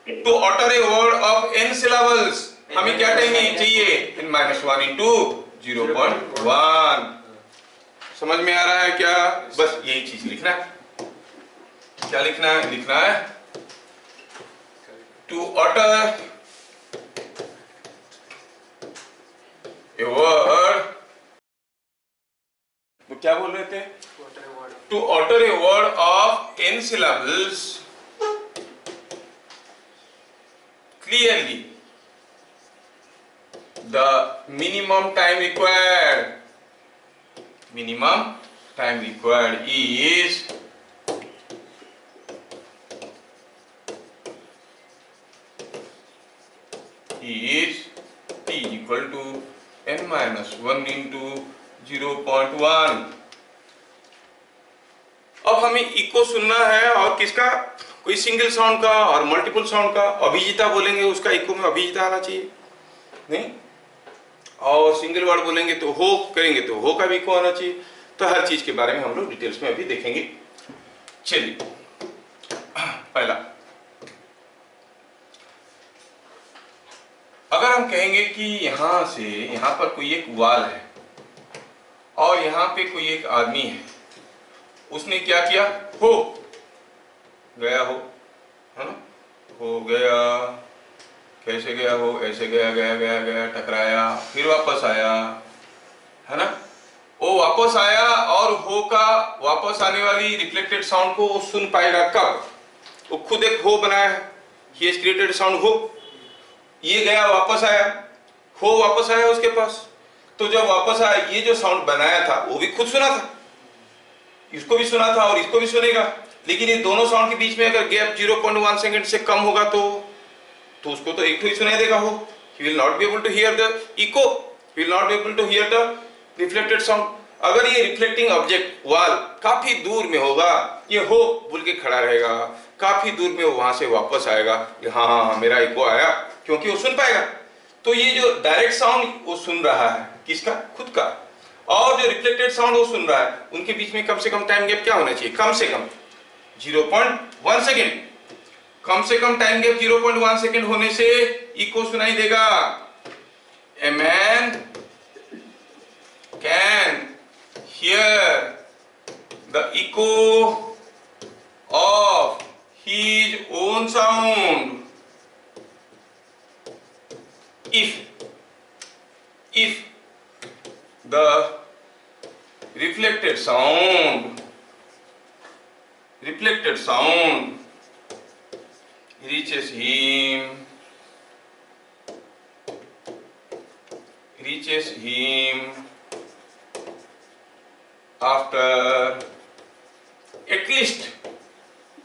To utter a word of n syllables हमें क्या चाहिए n-1 इंटू 0.1। समझ में आ रहा है क्या? बस यही चीज लिखना है। क्या लिखना है? लिखना है टू ऑटर ए वर्ड, वो क्या बोल रहे थे? To utter a word of n syllables clearly the minimum time required is t equal to n-1 into 0.1। अब हमें इको सुनना है, और किसका? कोई सिंगल साउंड का और मल्टीपल साउंड का। अभिजिता बोलेंगे उसका इको में अभिजिता आना चाहिए, नहीं? और सिंगल वर्ड बोलेंगे तो हो करेंगे तो हो का भी इको आना चाहिए। तो हर चीज के बारे में हम लोग डिटेल्स में अभी देखेंगे। चलिए, पहला, अगर हम कहेंगे कि यहां से यहां पर कोई एक वाल है और यहां पे कोई एक आदमी है, उसने क्या किया? हो गया, हो, है ना? हो गया, कैसे गया? हो ऐसे गया, गया गया गया, टकराया, फिर वापस आया, है ना? वो वापस आया और हो का वापस आने वाली रिफ्लेक्टेड साउंड को वो सुन पाएगा कब? वो खुद एक हो बनाया है, ही हैज क्रिएटेड साउंड हो। ये गया, वापस आया, हो वापस आया उसके पास। तो जब वापस आया, ये जो साउंड बनाया था वो भी खुद सुना था, इसको भी सुना था और इसको भी सुनेगा। लेकिन ये दोनों साउंड के बीच में अगर गैप 0.1 सेकंड से कम होगा तो उसको तो एक ही सुनाई देगा हो। He will not be able to hear the echo, he will not be able to hear the reflected sound। अगर ये रिफ्लेक्टिंग ऑब्जेक्ट वाल काफी दूर में होगा, ये हो बोल के खड़ा रहेगा, काफी दूर में वो वहां से वापस आएगा, हाँ मेरा इको आया, क्योंकि वो सुन पाएगा। तो ये जो डायरेक्ट साउंड वो सुन रहा है, किसका? खुद का। और जो रिफ्लेक्टेड साउंड वो सुन रहा है, उनके बीच में कम से कम टाइम गैप क्या होना चाहिए? कम से कम 0.1 सेकेंड। कम से कम टाइम गैप 0.1 सेकेंड होने से इको सुनाई देगा। A man can hear the eco of his own sound if the reflected sound reaches him after at least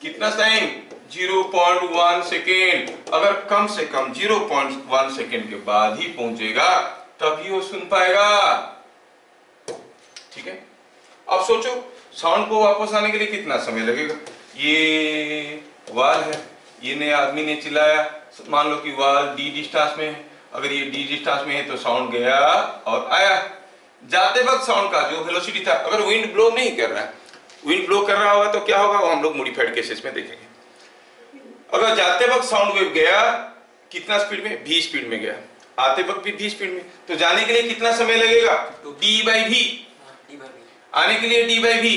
कितना टाइम? 0.1 सेकेंड। अगर कम से कम 0.1 सेकेंड के बाद ही पहुंचेगा तभी वो सुन पाएगा। ठीक है, अब सोचो साउंड को वापस आने के लिए कितना समय लगेगा? ये वाल है, ये नए आदमी ने चिल्लाया, मान लो कि वाल डी डिस्टेंस में है। अगर ये डी डिस्टेंस में है तो साउंड गया और आया। जाते वक्त साउंड का जो वेलोसिटी था, अगर विंड ब्लो नहीं कर रहा है, विंड ब्लो कर रहा होगा तो क्या होगा वो हम लोग मॉडिफाइड केसेस में देखेंगे। अगर जाते वक्त साउंड वेव गया कितना स्पीड में? v स्पीड में गया, आते वक्त भी v स्पीड में, तो जाने के लिए कितना समय लगेगा? d/v। आने के लिए d/v,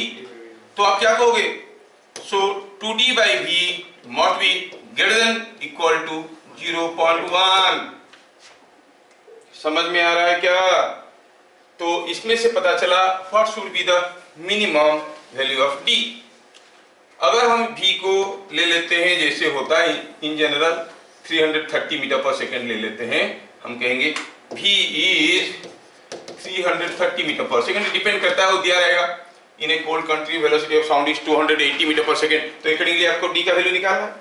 तो आप क्या कहोगे? So 2d/v must be greater than equal to 0.1। समझ में आ रहा है क्या? तो इसमें से पता चला what should be the minimum value of d। अगर हम v को ले लेते हैं जैसे होता है in general 330 meter per second ले लेते हैं, हम कहेंगे v is 330 meter per second. Depend करता है, वो दिया रहेगा in a cold country velocity of sound is 280 meter per second, तो अकॉर्डिंगली आपको d का वैल्यू निकालना है।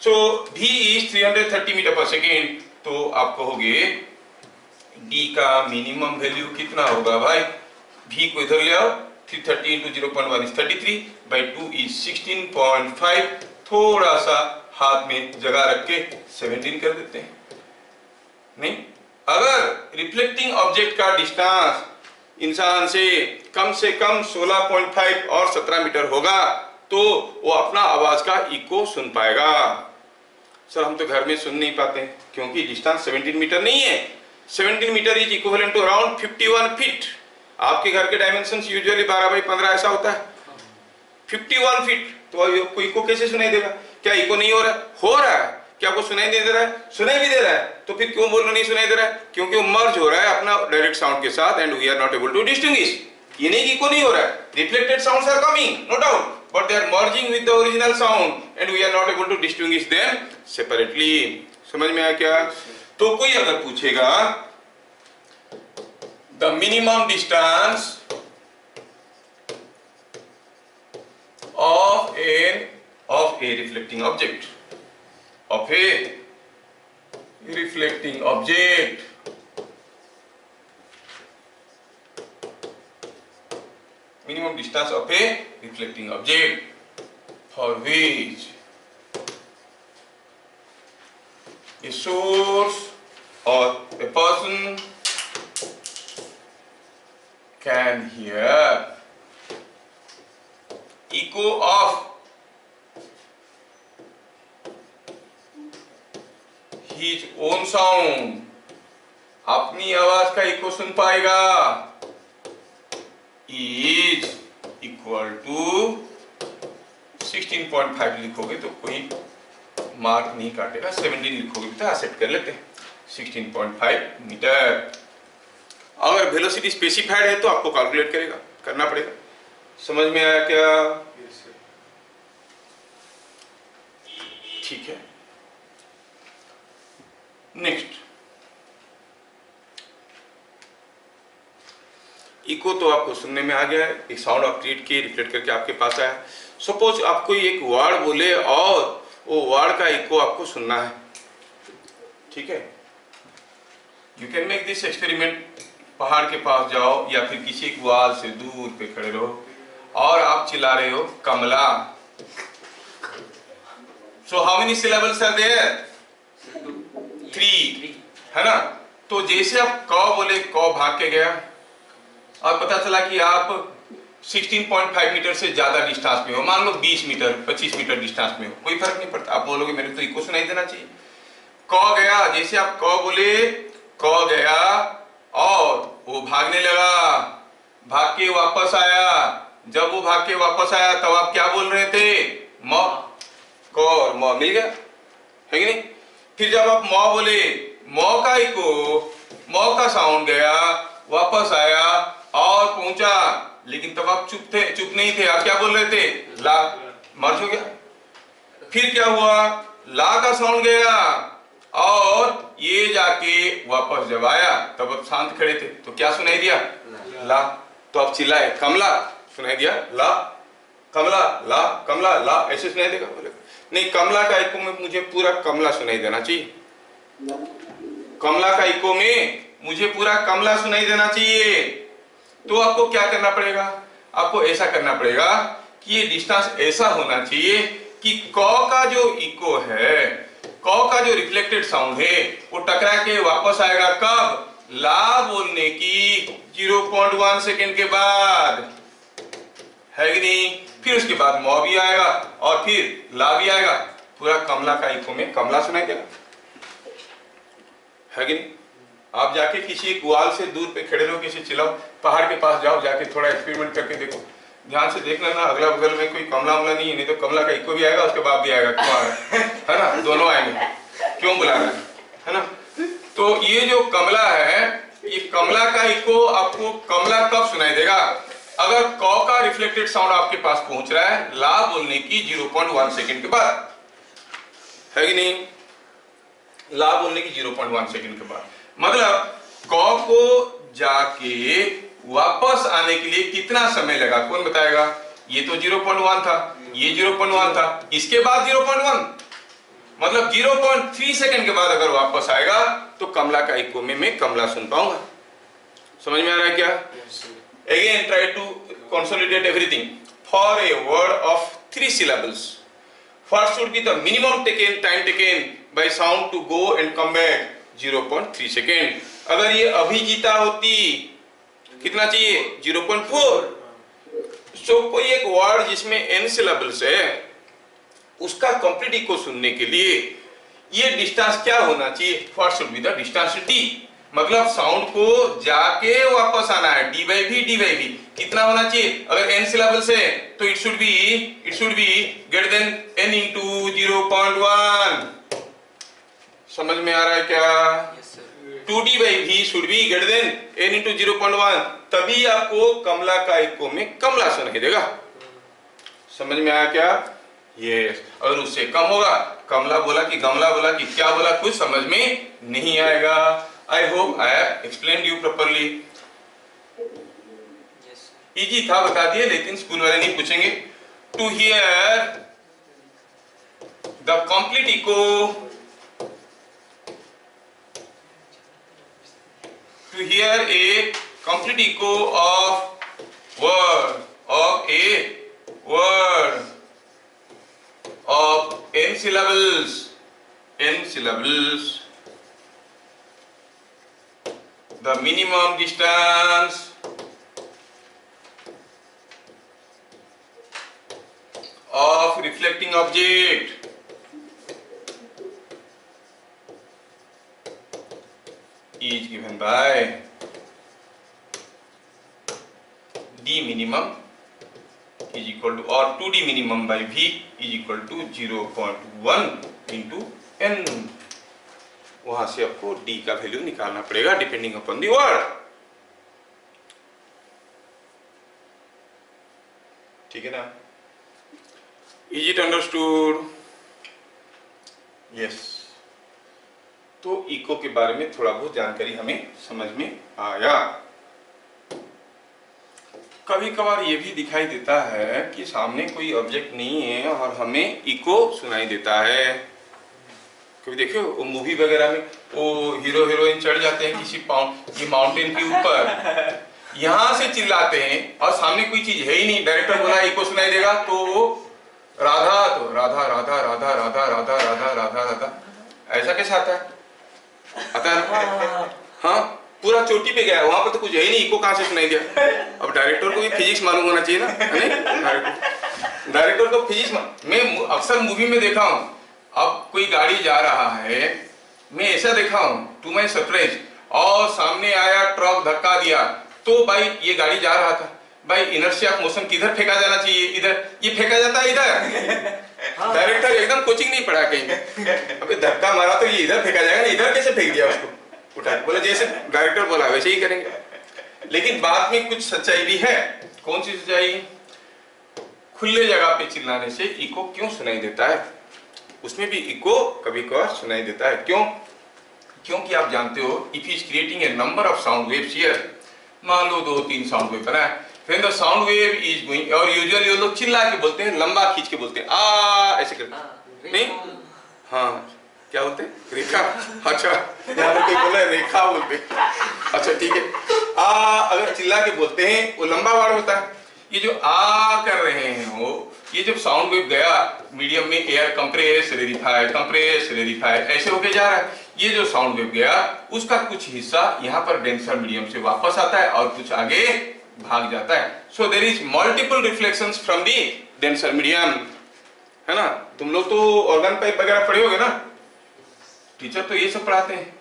So v is 330 meter per second, तो आप कहोगे d का मिनिमम वैल्यू कितना होगा भाई? v को इधर ले आओ, 330 into 0.1 is 33 by 2 is 16.5। थोड़ा सा हाथ में जगह रख के 17 कर देते हैं। नहीं, अगर रिफ्लेक्टिंग ऑब्जेक्ट का डिस्टेंस इंसान से कम 16.5 और 17 मीटर होगा तो वो अपना आवाज का इको सुन पाएगा। सर हम तो घर में सुन नहीं पाते हैं, क्योंकि डिस्टेंस 17 मीटर नहीं है। 17 metre is equivalent to around 51 feet. आपके घर के डायमेंशंस यूजुअली 12x15 ऐसा होता है। 51 फीट, तो आपको इको कैसे सुनाई देगा? क्या इको नहीं हो रहा है? हो रहा है। क्या आपको सुनाई नहीं दे रहा है? सुनाई भी दे रहा है। तो फिर क्यों बोल रहे नहीं सुनाई दे रहा है? क्योंकि वो मर्ज हो रहा है अपना डायरेक्ट साउंड के साथ, and we are not able to distinguish. ये नहीं कि इको नहीं हो रहा है, reflected sounds are coming, no doubt, but they are merging with the original sound and we are not able to distinguish them separately. समझ में आया क्या? तो कोई अगर पूछेगा the minimum distance of a reflecting object, of a reflecting object, minimum distance of a reflecting object for which a source or a person can hear echo of his own sound, अपनी आवाज का इको सुन पाएगा, is equal to 16.5 लिखोगे तो कोई mark नहीं काटेगा, 17 लिखोगे तो एक्सेप्ट कर लेते हैं। 16.5 मीटर। अगर वेलोसिटी स्पेसिफाइड है तो आपको कैलकुलेट करना पड़ेगा। समझ में आया क्या? ठीक है। नेक्स्ट, इको तो आपको सुनने में आ गया है, एक साउंड आप क्रिएट किए, रिफ्लेक्ट करके आपके पास आया। सपोज आपको एक वर्ड बोले और वो वर्ड का इको आपको सुनना है, ठीक है? You can make this experiment. पहाड़ के पास जाओ या फिर किसी एक वाल से दूर पे खड़े रहो और आप चिल्ला रहे हो Kamala. So how many syllables are there? 3, है ना? तो जैसे आप क बोले, क भाग के गया और पता चला कि आप 16.5 मीटर से ज्यादा डिस्टेंस में हो, मान लो 20 मीटर 25 मीटर डिस्टेंस में हो, कोई फर्क नहीं पड़ता। आप बोलोगे मेरे तो इको सुनाई देना चाहिए। क गया, जैसे आप क बोले, क गया और वो भागने लगा, भाग के वापस आया। जब वो भाग के वापस आया तब आप क्या बोल रहे थे? म। क और म मिल गया, है कि नहीं? फिर जब आप म बोले, म का इको, म का साउंड गया, वापस आया और पहुंचा, लेकिन तब आप चुप नहीं थे। आप क्या बोल रहे थे? ला। मर्ज हो गया। फिर क्या हुआ? ला का साउंड गया और ये जाके वापस जब आया तब आप शांत खड़े थे, तो क्या सुनाई दिया? ला। तो आप चिल्लाए कमला, सुनाई दिया ला। कमला, ला, कमला, ला, ऐसे सुनाई देगा? बोले नहीं, कमला का इको में मुझे पूरा कमला सुनाई देना चाहिए। कमला का इको में मुझे पूरा कमला सुनाई देना चाहिए। तो आपको क्या करना पड़ेगा? आपको ऐसा करना पड़ेगा कि ये डिस्टेंस ऐसा होना चाहिए कि क का जो इको है, क का जो रिफ्लेक्टेड साउंड है, वो टकरा के वापस आएगा कब? ला बोलने की 0.1 सेकेंड के बाद, है कि नहीं? फिर उसके बाद म भी आएगा और फिर ला भी आएगा। पूरा कमला का इको में कमला सुनाई देगा, है कि नहीं? आप जाके किसी एक वाल से दूर पे खड़े रहो, किसी चिल्लाओ, पहाड़ के पास जाओ, जाके थोड़ा एक्सपेरिमेंट करके देखो, ध्यान से देख लेना अगला बगल में कोई कमला उमला नहीं है, नहीं तो कमला का इको भी आएगा, उसके बाप भी आएगा। क्यों आएगा? है ना? दोनों आएंगे। क्यों बुला रहा है ना? तो ये जो कमला है, ये कमला का इको आपको कमला कब सुनाई देगा? अगर क का रिफ्लेक्टेड साउंड आपके पास पहुंच रहा है ला बोलने की 0.1 सेकेंड के बाद, है कि नहीं? ला बोलने की 0.1 सेकेंड के बाद, मतलब क को जाके वापस आने के लिए कितना समय लगा? कौन बताएगा? ये तो 0.1 था, ये 0.1 था, इसके बाद 0.1, मतलब 0.3 सेकेंड के बाद अगर वापस आएगा तो कमला का इको में मैं कमला सुन पाऊंगा। समझ में आ रहा है क्या? Again, try to consolidate everything. For a word of 3 syllables, what should be the minimum time taken by sound to go and come back? 0.3 second. अगर ये अभी जीता होती कितना चाहिए? 0.4। सो कोई एक वर्ड जिसमें n सिलेबल्स है, उसका कंप्लीट इको सुनने के लिए ये डिस्टेंस क्या होना चाहिए? What should be the distance D? मतलब साउंड को जाके वापस आना है, डी बाई वी कितना होना चाहिए? अगर n सिलेबल्स है तो it should be greater then n into 0.1। समझ में आ रहा है क्या? Yes sir. 2d by v should be greater then n into 0.1, तभी आपको कमला का इको में कमला सुनाई देगा। समझ में आया क्या? यस। अगर उससे कम होगा, कमला बोला कि गमला बोला कि क्या बोला, कुछ समझ में नहीं आएगा। I hope I have explained you properly. Yes sir. Easy था बता दिए, लेकिन स्कूल वाले नहीं पूछेंगे। To hear the complete echo, to hear a complete echo of a word of n syllables, the minimum distance of reflecting object is given by d minimum is equal to, or 2d minimum by v is equal to 0.1 into n। वहां से आपको d का value निकालना पड़ेगा depending upon the word. ठीक है ना? Is it understood? Yes. तो इको के बारे में थोड़ा बहुत जानकारी हमें समझ में आया। कभी कभार ये भी दिखाई देता है कि सामने कोई ऑब्जेक्ट नहीं है और हमें इको सुनाई देता है। कभी देखियो वो मूवी वगैरह में वो हीरो हीरोइन चढ़ जाते हैं किसी ये माउंटेन के ऊपर, यहाँ से चिल्लाते हैं और सामने कोई चीज है ही नहीं, डायरेक्टर बोला इको सुनाई देगा तो राधा, तो राधा राधा राधा राधा राधा राधा राधा राधा, ऐसा कैसे आता है? हाँ, पूरा चोटी पे गया, वहां पर तो कुछ है ही नहीं, इको कहां से सुनाई दिया? अब डायरेक्टर को भी फिजिक्स मालूम होना चाहिए ना, डायरेक्टर को फिजिक्स। मैं अक्सर मूवी में देखा हूँ, अब कोई गाड़ी जा रहा है, मैं ऐसा देखा हूँ टू माई सरप्राइज, और सामने आया ट्रक धक्का दिया तो भाई ये गाड़ी जा रहा था, भाई इनर्शिया ऑफ मोशन किधर फेंका जाना चाहिए? इधर, ये फेंका जाता है इधर। डायरेक्टर एकदम कोचिंग नहीं पढ़ा कहीं, अबे धक्का मारा तो ये इधर फेंका जाएगा ना, इधर कैसे फेंक दिया उसको? उठा बोला जैसे डायरेक्टर बोला वैसे ही करेंगे। लेकिन बात में कुछ सच्चाई भी है। कौन सी सच्चाई? खुले जगह पे चिल्लाने से इको क्यों सुनाई देता है? उसमें भी इको कभी कभार सुनाई देता है। क्यों? क्योंकि आप जानते हो, if is creating a number of sound waves here, मान लो 2-3 साउंड वेव बना है, फिर the sound wave is going, और यूजुअली ये लोग चिल्ला के बोलते हैं, लंबा खींच के बोलते हैं, आ ऐसे करते नहीं? हाँ, क्या बोलते हैं? रेखा। अच्छा, यहाँ पे बोला है रेखा बोलते। अच्छा ठीक है। अगर चिल्ला के बोलते हैं वो लंबा वर्ड होता है। ये जो आ कर रहे हैं वो, ये जब साउंड वेव गया मीडियम में, एयर कंप्रेस रेरिफाई ऐसे होके जा रहा है, ये जो साउंड वेव गया उसका कुछ हिस्सा यहाँ पर डेंसर मीडियम से वापस आता है और कुछ आगे भाग जाता है। So there is multiple reflections from the denser medium, है ना? तुम लोग तो ऑर्गन पाइप वगैरह पढ़े होगे ना, टीचर तो ये सब पढ़ाते हैं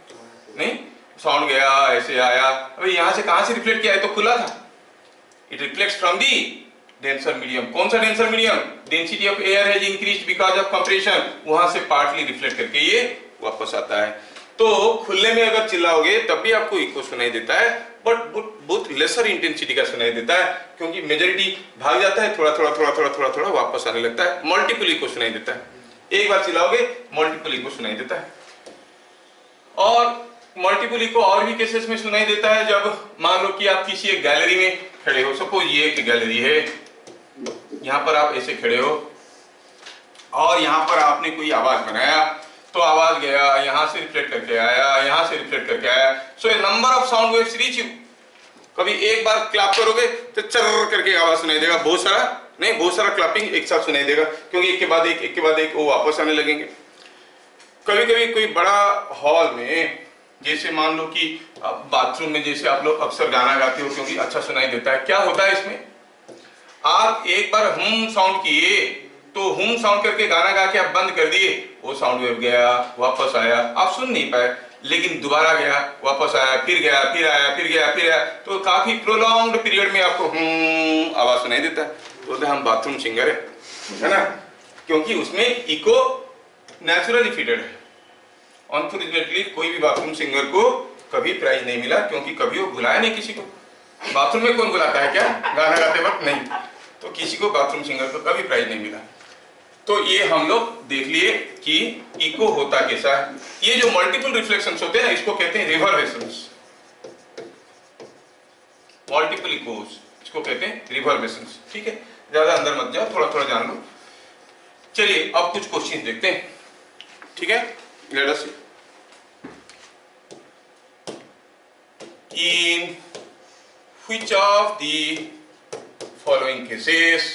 नहीं? साउंड गया ऐसे आया, अबे यहाँ से कहां से रिफ्लेक्ट किया है? तो खुला था। It reflects from the denser medium. कौन सा denser medium? Density of air has increased because of compression, वहां से पार्टली रिफ्लेक्ट करके ये वापस आता है। तो खुले में अगर चिल्लाओगे तब भी आपको इको सुनाई देता है, बट बहुत लेसर इंटेंसिटी का सुनाई देता है, क्योंकि मेजॉरिटी भाग जाता है, थोड़ा थोड़ा थोड़ा थोड़ा थोड़ा थोड़ा वापस आने लगता है। मल्टीपल इको सुनाई देता है, एक बार चिल्लाओगे मल्टीपल इको सुनाई देता है। और मल्टीपल इको और भी केसेस में सुनाई देता है, जब मान लो कि आप किसी एक गैलरी में खड़े हो, सपोज ये एक गैलरी है, यहाँ पर आप ऐसे खड़े हो और यहाँ पर आपने कोई आवाज बनाया, तो आवाज गया यहाँ से रिफ्लेक्ट करके आया, यहाँ से रिफ्लेक्ट करके आया। So a number of sound waves reach you. कभी एक बार क्लैप करोगे तो चर्र करके आवाज सुनाई देगा, बहुत सारा क्लैपिंग एक साथ सुनाई देगा, क्योंकि एक के बाद एक वो वापस आने लगेंगे। कभी कभी कोई बड़ा हॉल में, जैसे मान लो कि बाथरूम में जैसे आप लोग अक्सर गाना गाते हो क्योंकि अच्छा सुनाई देता है, क्या होता है इसमें? आप एक बार हम साउंड किए तो हुम साउंड करके गाना गा के आप बंद कर दिए, वो साउंड वेव गया, वापस आया, आप सुन नहीं पाए, लेकिन दोबारा गया, वापस आया, फिर गया, फिर आया, फिर गया, फिर आया, तो काफी प्रोलॉन्ग्ड पीरियड में आपको आवाज सुनाई देता है। तो हम बाथरूम सिंगर है ना, क्योंकि उसमें इको नेचुरली फिटेड है। अनफॉर्चुनेटली कोई भी बाथरूम सिंगर को कभी प्राइज नहीं मिला, क्योंकि कभी वो बुलाया नहीं किसी को। बाथरूम में कौन बुलाता है क्या गाना गाते वक्त? नहीं, तो किसी को बाथरूम सिंगर को कभी प्राइज नहीं मिला। तो ये हम लोग देख लिए कि इको होता कैसा है। ये जो मल्टीपल रिफ्लेक्शंस होते हैं ना, इसको कहते हैं रिवर्बेशंस। मल्टीपल इकोस, इसको कहते हैं रिवर्बेशंस। ठीक है, ज्यादा अंदर मत जाओ, थोड़ा थोड़ा जान लो। चलिए अब कुछ क्वेश्चन देखते हैं। ठीक है, let us see. In which of the following cases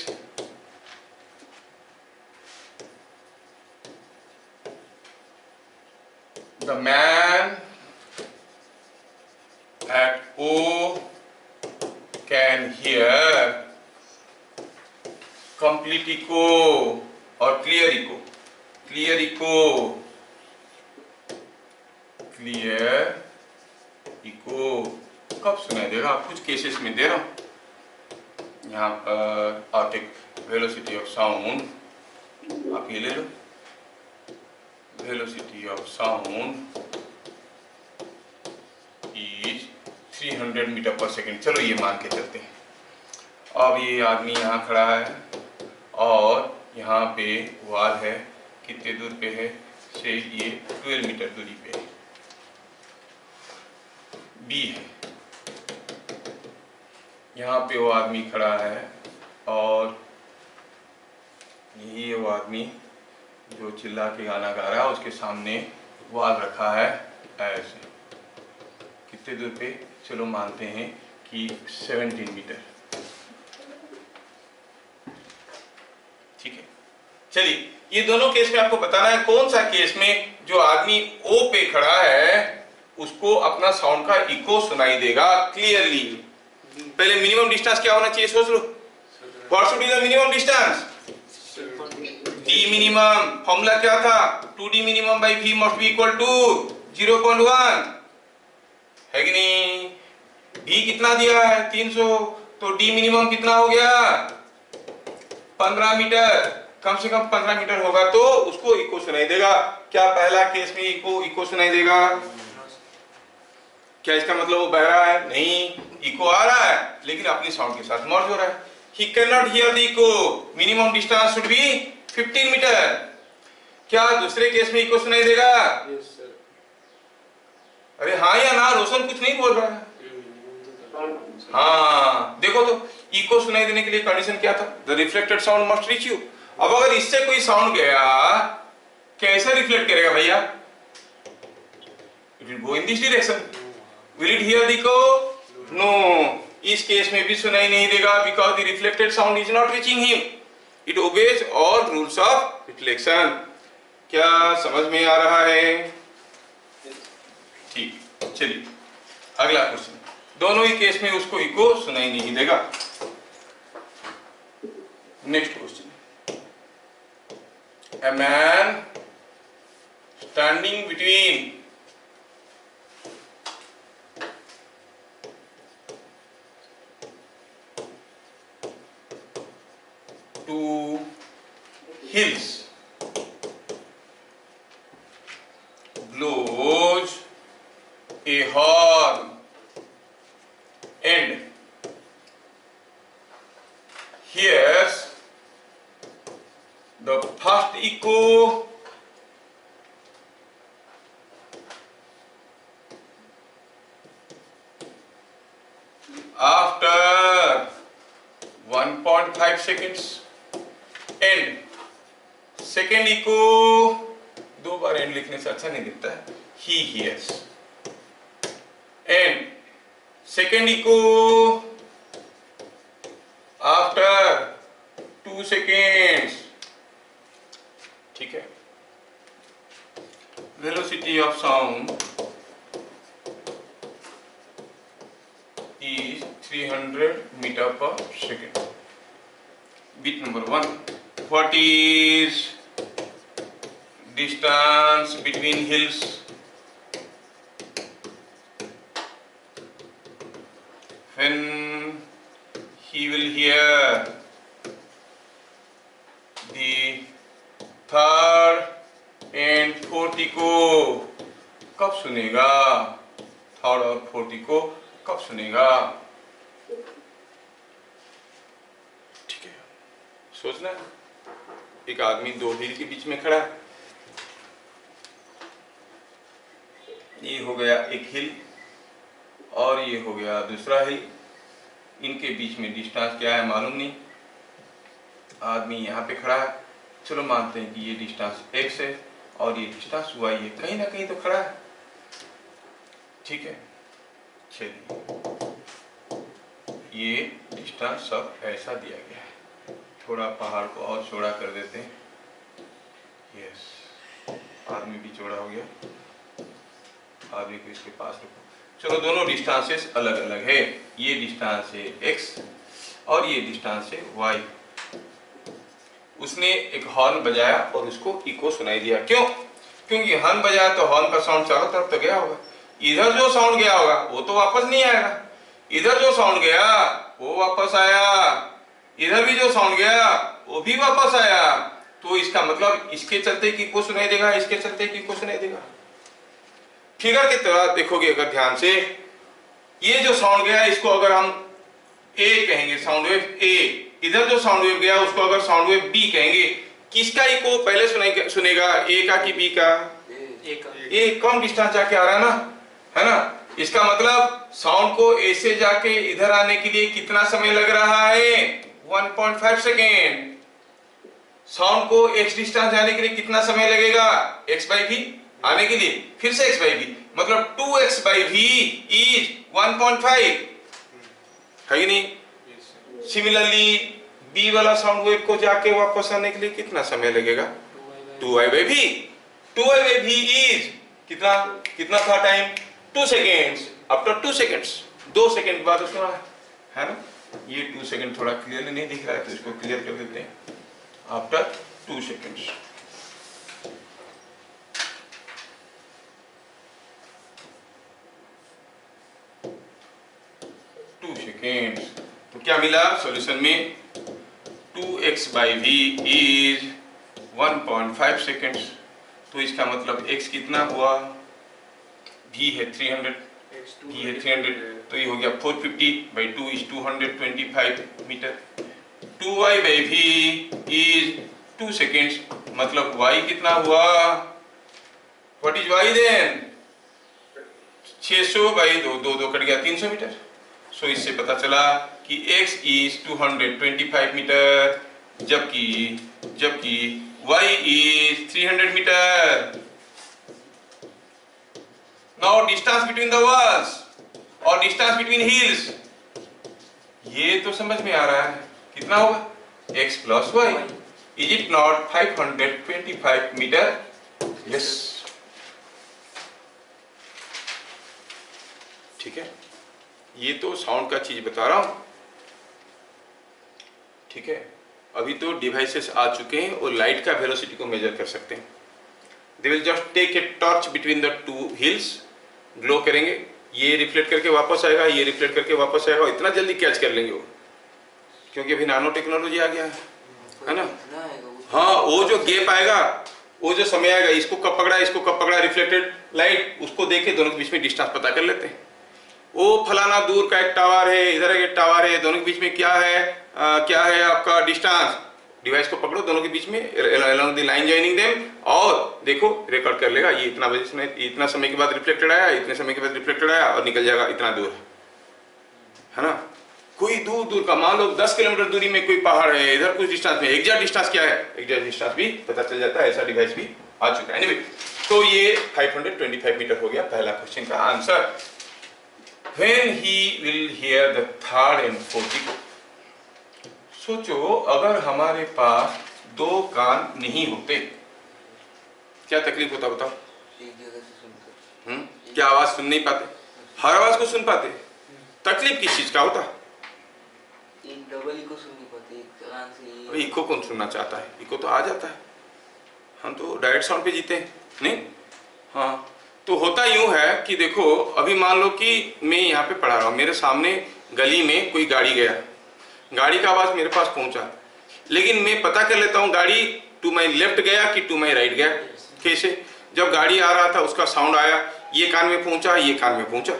the man at O can hear complete echo or clear echo? Clear echo, clear echo कब सुनाई देगा? कुछ केसेस में दे रहा हूं। यहाँ पर आप एक वेलोसिटी ऑफ साउंड आप ये ले लो, velocity of sound is 300 metre per second. चलो ये मान के चलते हैं। अब ये आदमी यहाँ खड़ा है और यहाँ पे वॉल है, कितने दूर पे है से? ये 12 मीटर दूरी पे है, बी है। यहाँ पे वो आदमी खड़ा है और यही वो आदमी जो चिल्ला के गाना गा रहा है, उसके सामने वॉल रखा है ऐसे। कितने दूर पे? चलो मानते हैं कि 17 मीटर। ठीक है, चलिए ये दोनों केस में आपको बताना है कौन सा केस में जो आदमी ओ पे खड़ा है उसको अपना साउंड का इको सुनाई देगा क्लियरली। पहले मिनिमम डिस्टेंस क्या होना चाहिए सोच लो। What should be the minimum distance? D minimum. Formula क्या था? 2d minimum by v must be equal to 0.1 है कि नहीं? v कितना दिया है? 300, तो d मिनिमम कितना हो गया? 15 मीटर। कम से कम 15 मीटर होगा तो उसको इको सुनाई देगा। क्या पहला केस में इको सुनाई देगा? क्या इसका मतलब वो बह रहा है? नहीं, इको आ रहा है लेकिन अपनी साउंड के साथ मर्ज हो रहा है। He cannot hear the echo. Minimum distance should be 15 metre. क्या दूसरे केस में इको सुनाई देगा? Yes, sir. अरे हाँ या ना, रोशन कुछ नहीं बोल रहा है। हाँ देखो तो, इको सुनाई देने के लिए कंडीशन क्या था? The reflected sound must reach you. अब अगर इससे कोई साउंड गया, कैसे रिफ्लेक्ट करेगा भैया? It will go in this direction. Will it hear the echo? No. इस केस में भी सुनाई नहीं देगा because the reflected sound is not reaching him. It obeys all rules of reflection. क्या समझ में आ रहा है? ठीक, चलिए अगला क्वेश्चन। दोनों ही केस में उसको इको सुनाई नहीं देगा। Next question. A man standing between two hills blows a horn and hears the first echo after 1.5 seconds and second echo, दो बार एंड लिखने से अच्छा नहीं दिखता है, he hears and second echo after 2 seconds. ठीक है, velocity of sound is 300 meter per second. Bit number 1. What is distance between hills? When he will hear the third and fourth echo, कब सुनेगा? थर्ड और fourth eco कब सुनेगा? ठीक है, सोचना है। एक आदमी दो हिल के बीच में खड़ा है, ये हो गया एक हिल और ये हो गया दूसरा हिल। इनके बीच में डिस्टेंस क्या है मालूम नहीं। आदमी यहाँ पे खड़ा है, चलो मानते हैं कि ये डिस्टेंस x है और ये डिस्टेंस y है, कहीं ना कहीं तो खड़ा है। ठीक है, चलिए ये डिस्टेंस सब ऐसा दिया गया है। थोड़ा पहाड़ को और चौड़ा कर देते हैं। यस, आदमी भी चौड़ा हो गया। आदमी को इसके पास रखो। चलो दोनों डिस्टेंसेस अलग अलग है। ये डिस्टेंस है x और ये डिस्टेंस है y। उसने एक हॉर्न बजाया और उसको इको सुनाई दिया। क्यों? क्योंकि हॉर्न बजाया तो हॉर्न का साउंड चारों तरफ तो गया होगा। इधर जो साउंड गया होगा वो तो वापस नहीं आएगा, इधर जो साउंड गया वो वापस आया, इधर भी जो साउंड गया वो भी वापस आया। तो इसका मतलब इसके चलते की इको सुनाई देगा, इसके चलते की इको सुनाई देगा। फिगर की तरह देखोगे अगर ध्यान से, ये जो साउंड गया इसको अगर हम ए कहेंगे, साउंड वेव ए, इधर जो साउंड वेव गया उसको अगर साउंड वेव बी कहेंगे, किसका इको पहले सुनेगा, ए का कि बी का? ए कम डिस्टेंस जाके आ रहा है ना, है ना। इसका मतलब साउंड को ए से जाके इधर आने के लिए कितना समय लग रहा है? 1.5 सेकेंड। साउंड को x डिस्टेंस जाने के लिए कितना समय लगेगा? x/v आने के लिए, फिर से x/v, मतलब 2x/v इज 1.5, है कि नहीं? सिमिलरली b वाला साउंड वेव को जाके वापस आने के लिए कितना समय लगेगा? 2y/v। 2y/v इज कितना था time? 2 seconds. After 2 seconds, 2 second बाद सुना है ना। ये 2 सेकेंड थोड़ा क्लियरली नहीं दिख रहा है तो इसको क्लियर कर देते हैं। आफ्टर 2 सेकेंड्स, तो क्या मिला सॉल्यूशन में? 2x/v is 1.5 seconds. तो इसका मतलब x कितना हुआ? v है 300, v है 300, तो ये हो गया 450/2 is 225 metre. 2y/v is 2 seconds, मतलब y कितना हुआ? What is y then? 600/2, 2 cut गया, 300 मीटर। सो इससे पता चला कि x इज 225 मीटर, जबकि y is 300 metre. Now distance between the walls और डिस्टेंस बिटवीन हिल्स, ये तो समझ में आ रहा है। कितना होगा? x plus y। Is it not 525 metre? Yes, ठीक है। ये तो साउंड का चीज बता रहा हूं, ठीक है। अभी तो डिवाइसेस आ चुके हैं और लाइट का वेलोसिटी को मेजर कर सकते हैं। They will just take a torch between the 2 hills, glow करेंगे, ये रिफ्लेक्ट करके वापस आएगा, ये रिफ्लेक्ट करके वापस आएगा। इतना जल्दी कैच कर लेंगे वो, क्योंकि अभी नानो टेक्नोलॉजी आ गया है ना। हाँ, वो जो गैप आएगा, वो जो समय आएगा, इसको कब पकड़ा, इसको कब पकड़ा, रिफ्लेक्टेड लाइट, उसको देख के दोनों के बीच में डिस्टेंस पता कर लेते हैं। वो फलाना दूर का एक टावर है, इधर एक टावर है, दोनों के बीच में क्या है आपका डिस्टेंस। डिवाइस को पकड़ो, दोनों के बीच में along the line joining them, और देखो रिकॉर्ड कर लेगा। ये इतना बजे में, इतना समय के बाद रिफ्लेक्टेड आया, इतने समय के बाद रिफ्लेक्टेड आया, और निकल जाएगा इतना दूर, है ना। कोई दूर का, मान लो 10 किलोमीटर दूरी में कोई पहाड़ है, इधर कुछ डिस्टेंस में, एग्जैक्ट डिस्टेंस क्या है, एग्जैक्ट डिस्टेंस भी पता चल जाता है। ऐसा डिवाइस भी आ चुका है। एनीवे, तो ये 525 मीटर हो गया पहला क्वेश्चन का answer. When he will hear the third and fourth echo, सोचो अगर हमारे पास 2 कान नहीं होते, क्या तकलीफ होता बताओ? एक जगह से सुनकर क्या आवाज सुन नहीं पाते? हर आवाज को सुन पाते? तकलीफ किस चीज का होता? एक डबल इको सुन नहीं पाते, एक आराम से अरे इको कौन सुनना चाहता है, इको तो आ जाता है, हम तो डायरेक्ट साउंड पे जीते हैं नहीं। हाँ तो होता यूं है कि देखो अभी मान लो कि मैं यहाँ पे पढ़ा रहा हूँ, मेरे सामने गली में कोई गाड़ी गया, गाड़ी का आवाज मेरे पास पहुंचा, लेकिन मैं पता कर लेता हूँ गाड़ी टू माई लेफ्ट गया कि टू माई राइट गया। कैसे? जब गाड़ी आ रहा था उसका साउंड आया, ये कान में पहुंचा, ये कान में पहुंचा,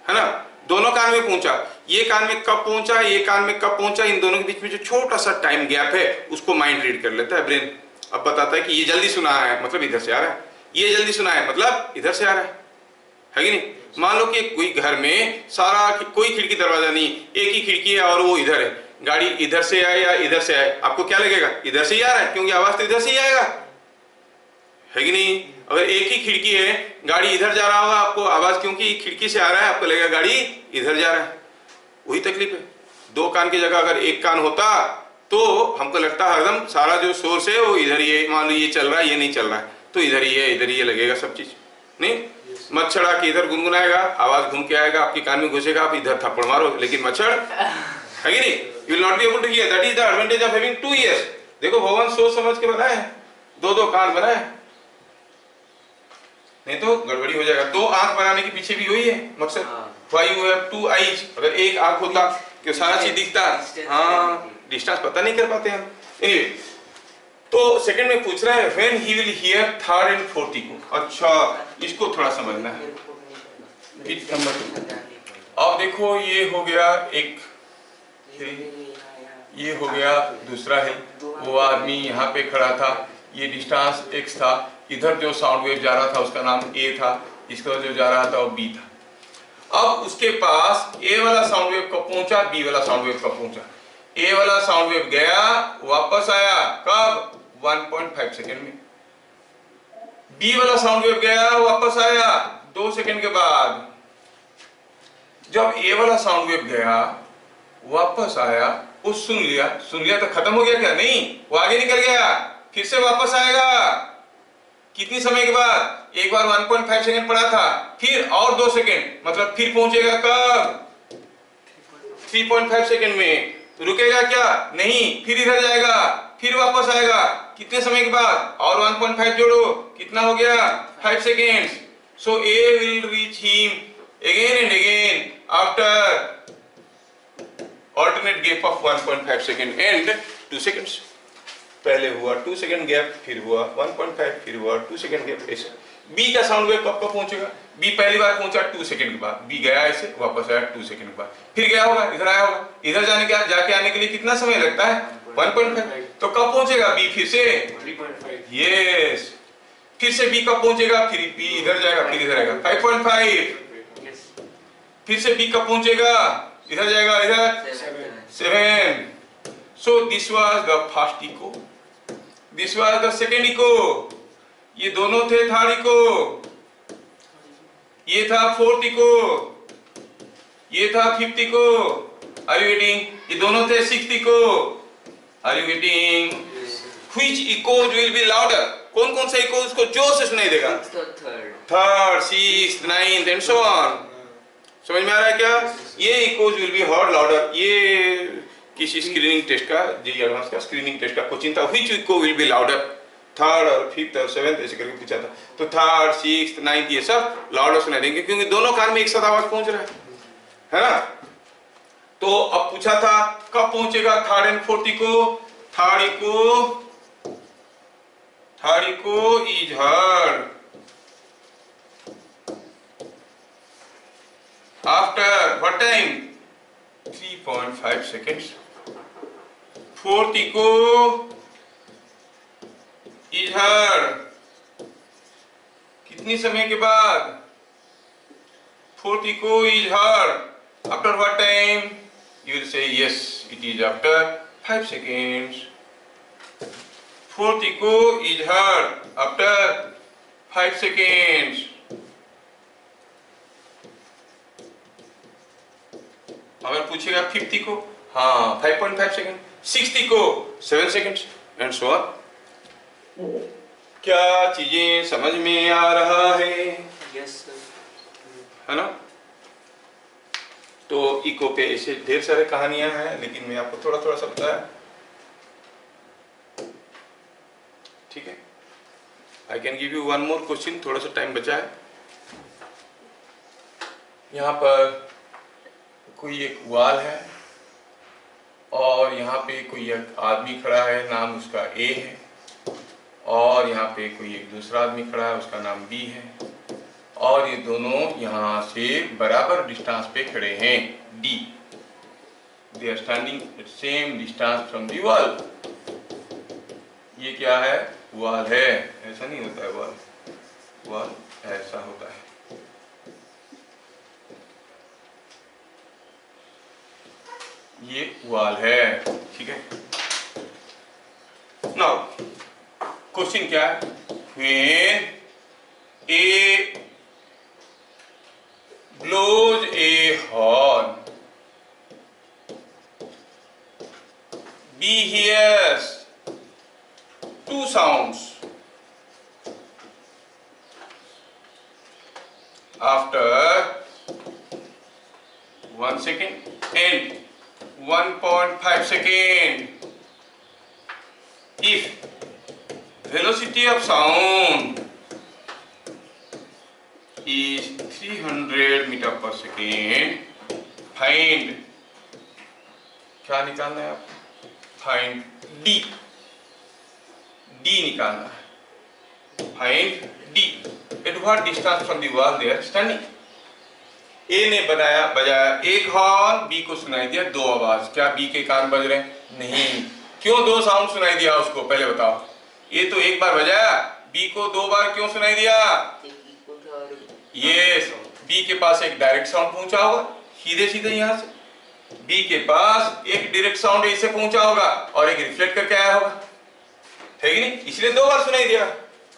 है ना, दोनों कान में पहुंचा, ये कान में कब पहुंचा, ये कान में कब पहुंचा, इन दोनों के बीच में जो छोटा सा टाइम गैप है उसको माइंड रीड कर लेता है, ब्रेन। अब बताता है कि ये जल्दी सुना है मतलब इधर से आ रहा है, ये जल्दी सुना है मतलब इधर से आ रहा है कि नहीं। मान लो कि कोई घर में सारा कोई खिड़की दरवाजा नहीं, एक ही खिड़की है और वो इधर है, गाड़ी इधर से आए या इधर से आए, आपको क्या लगेगा? इधर से ही आ रहा है, क्योंकि आवाज तो इधर से ही आएगा, है कि नहीं। अगर एक ही खिड़की है, गाड़ी इधर जा रहा होगा, आपको आवाज क्योंकि खिड़की से आ रहा है आपको लगेगा गाड़ी इधर जा रहा है। वही तकलीफ है, दो कान की जगह अगर एक कान होता तो हमको लगता है हरदम सारा जो सोर्स है वो इधर ही है, मान लो ये चल रहा है, ये नहीं चल रहा है तो इधर ही है, इधर ही लगेगा सब चीज, नहीं। मच्छर आके इधर गुनगुनाएगा, आवाज घूम के आएगा आपके कान में घुसेगा, आप इधर थप्पड़ मारो, लेकिन मच्छर है कि नहीं, you will not be able to hear. That is the advantage of having two ears. देखो भगवान सोच समझ के बनाए हैं, दो दो कान बनाए, नहीं तो गड़बड़ी हो जाएगा। दो आंख बनाने के पीछे भी वही है मकसद, why you have two eyes. अगर एक आंख होता कि सारा चीज दिखता, हाँ डिस्टेंस पता नहीं कर पाते हम। एनीवे तो सेकंड में पूछ रहा है when he will hear third and fourth echo. अच्छा इसको थोड़ा समझना है। बिट नंबर 2, अब देखो ये हो गया एक हिल, ये हो गया दूसरा हिल, वो आदमी यहाँ पे खड़ा था, ये डिस्टेंस x था, इधर जो साउंड वेव जा रहा था उसका नाम a था, इसका जो जा रहा था वो b था। अब उसके पास a वाला साउंड वेव कब पहुंचा, b वाला साउंड वेव कब पहुंचा। a वाला साउंड वेव गया, वापस आया कब, 1.5 सेकेंड में। b वाला साउंड वेव गया, वापस आया 2 सेकेंड के बाद। जब a वाला साउंड वेव गया वापस आया, वो सुन लिया तो खत्म हो गया क्या? नहीं, वो आगे निकल गया, फिर से वापस आएगा कितनी समय के बाद, एक बार 1.5 सेकेंड पड़ा था, फिर और 2 सेकेंड, मतलब फिर पहुंचेगा कब, 3.5 सेकेंड में। रुकेगा क्या? नहीं, फिर इधर जाएगा, फिर वापस आएगा कितने समय के बाद, और 1.5 जोड़ो, कितना हो गया, 5 seconds. So A will reach him again and again after alternate gap of 1.5 second and 2 seconds। पहले हुआ 2 सेकंड गैप, फिर हुआ 1.5, फिर हुआ 2 सेकंड गैप, ऐसे। बी का साउंड वेव कब पहुंचेगा, बी पहली बार पहुंचा 2 सेकंड के बाद, बी गया ऐसे, वापस आया 2 सेकंड के बाद, फिर गया होगा, इधर आया होगा, इधर जाके आने के लिए कितना समय लगता है, 1.5। तो कब पहुंचेगा बी, फिर से 3.5। यस, फिर से बी कब पहुंचेगा, फिर बी इधर जाएगा, फिर इधर आएगा 5.5, फिर से बी कब पहुंचेगा, इधर जाएगा, इधर 7। So this was the first echo, this was the second echo, ये दोनों थे थर्ड इको, ये था फोर्थ इको, ये था fifth echo, are you getting, ये दोनों थे sixth echo, are you getting. Which echoes will be louder, कौन कौन सा इको उसको जोर से सुनाई देगा, third, sixth, ninth and so on. समझ में आ रहा है क्या? ये echoes will be heard louder. ये किसी स्क्रीनिंग टेस्ट का, जेईई एडवांस का स्क्रीनिंग टेस्ट का क्वेश्चन था, which echo will be louder, third और फिफ्थ और सेवेंथ ऐसे करके पूछा था। तो थर्ड, सिक्स्थ, नाइन्थ ये सब लाउडर सुनाई देंगे क्योंकि दोनों कान में एक साथ आवाज पहुंच रहा है ना। तो अब पूछा था कब पहुंचेगा third and fourth echo, third echo is heard after what time, 3.5 seconds। fourth echo is heard कितनी समय के बाद, fourth echo is heard after what time, you will say yes it is after 5 seconds। fourth echo is heard after 5 seconds। अगर पूछेगा fifth echo, हाँ 5.5 second, sixth echo 7 seconds and so on. क्या चीजें समझ में आ रहा है? यस है ना। तो इको पे ऐसे ढेर सारे कहानियां हैं, लेकिन मैं आपको थोड़ा थोड़ा सा बताया, ठीक है। I can give you one more question, थोड़ा सा टाइम बचा है। यहाँ पर कोई एक वॉल है और यहाँ पे कोई एक आदमी खड़ा है, नाम उसका ए है, और यहाँ पे कोई एक दूसरा आदमी खड़ा है, उसका नाम बी है, और ये दोनों यहाँ से बराबर डिस्टेंस पे खड़े हैं, D. They are standing at same distance from the wall. ये क्या है? वॉल है। ऐसा नहीं होता है वॉल, वॉल ऐसा होता है। ये वॉल है, ठीक है। नाउ क्वेश्चन क्या है? When A blows a horn, B hears two sounds. After 1 second and 1.5 second, if velocity of sound is 300 meter per second, find, क्या निकालना है आप? फाइंड डी, डी निकालना है। Find d at what distance from the wall they are standing. A ने बजाया एक horn, B को सुनाई दिया दो आवाज। क्या बी के कान बज रहे हैं? नहीं। क्यों दो साउंड सुनाई दिया उसको, पहले बताओ। ए तो एक बार बजाया, बी को दो बार क्यों सुनाई दिया? ये बी के पास एक डायरेक्ट साउंड पहुंचा होगा, सीधे सीधे यहाँ से बी के पास एक डायरेक्ट साउंड ऐसे पहुंचा होगा और एक रिफ्लेक्ट करके आया होगा, है कि नहीं? इसलिए दो बार सुनाई दिया।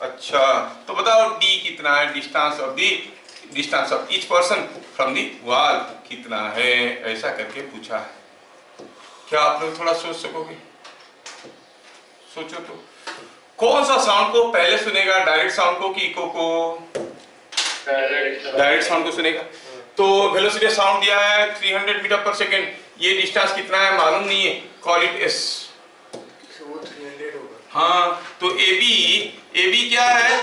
अच्छा, तो बताओ डी कितना है? Distance of each person from the wall कितना है? ऐसा करके पूछा है। क्या आप लोग थोड़ा सोच सकोगे? सोचो तो, कौन सा साउंड को पहले सुनेगा, डायरेक्ट साउंड को कि इको को? डायरेक्ट साउंड को सुनेगा। तो वेलोसिटी साउंड दिया है 300 मीटर पर सेकेंड, ये डिस्टेंस कितना है मालूम नहीं है, कॉल इट एस। वो 300 होगा। हाँ, तो एबी क्या है?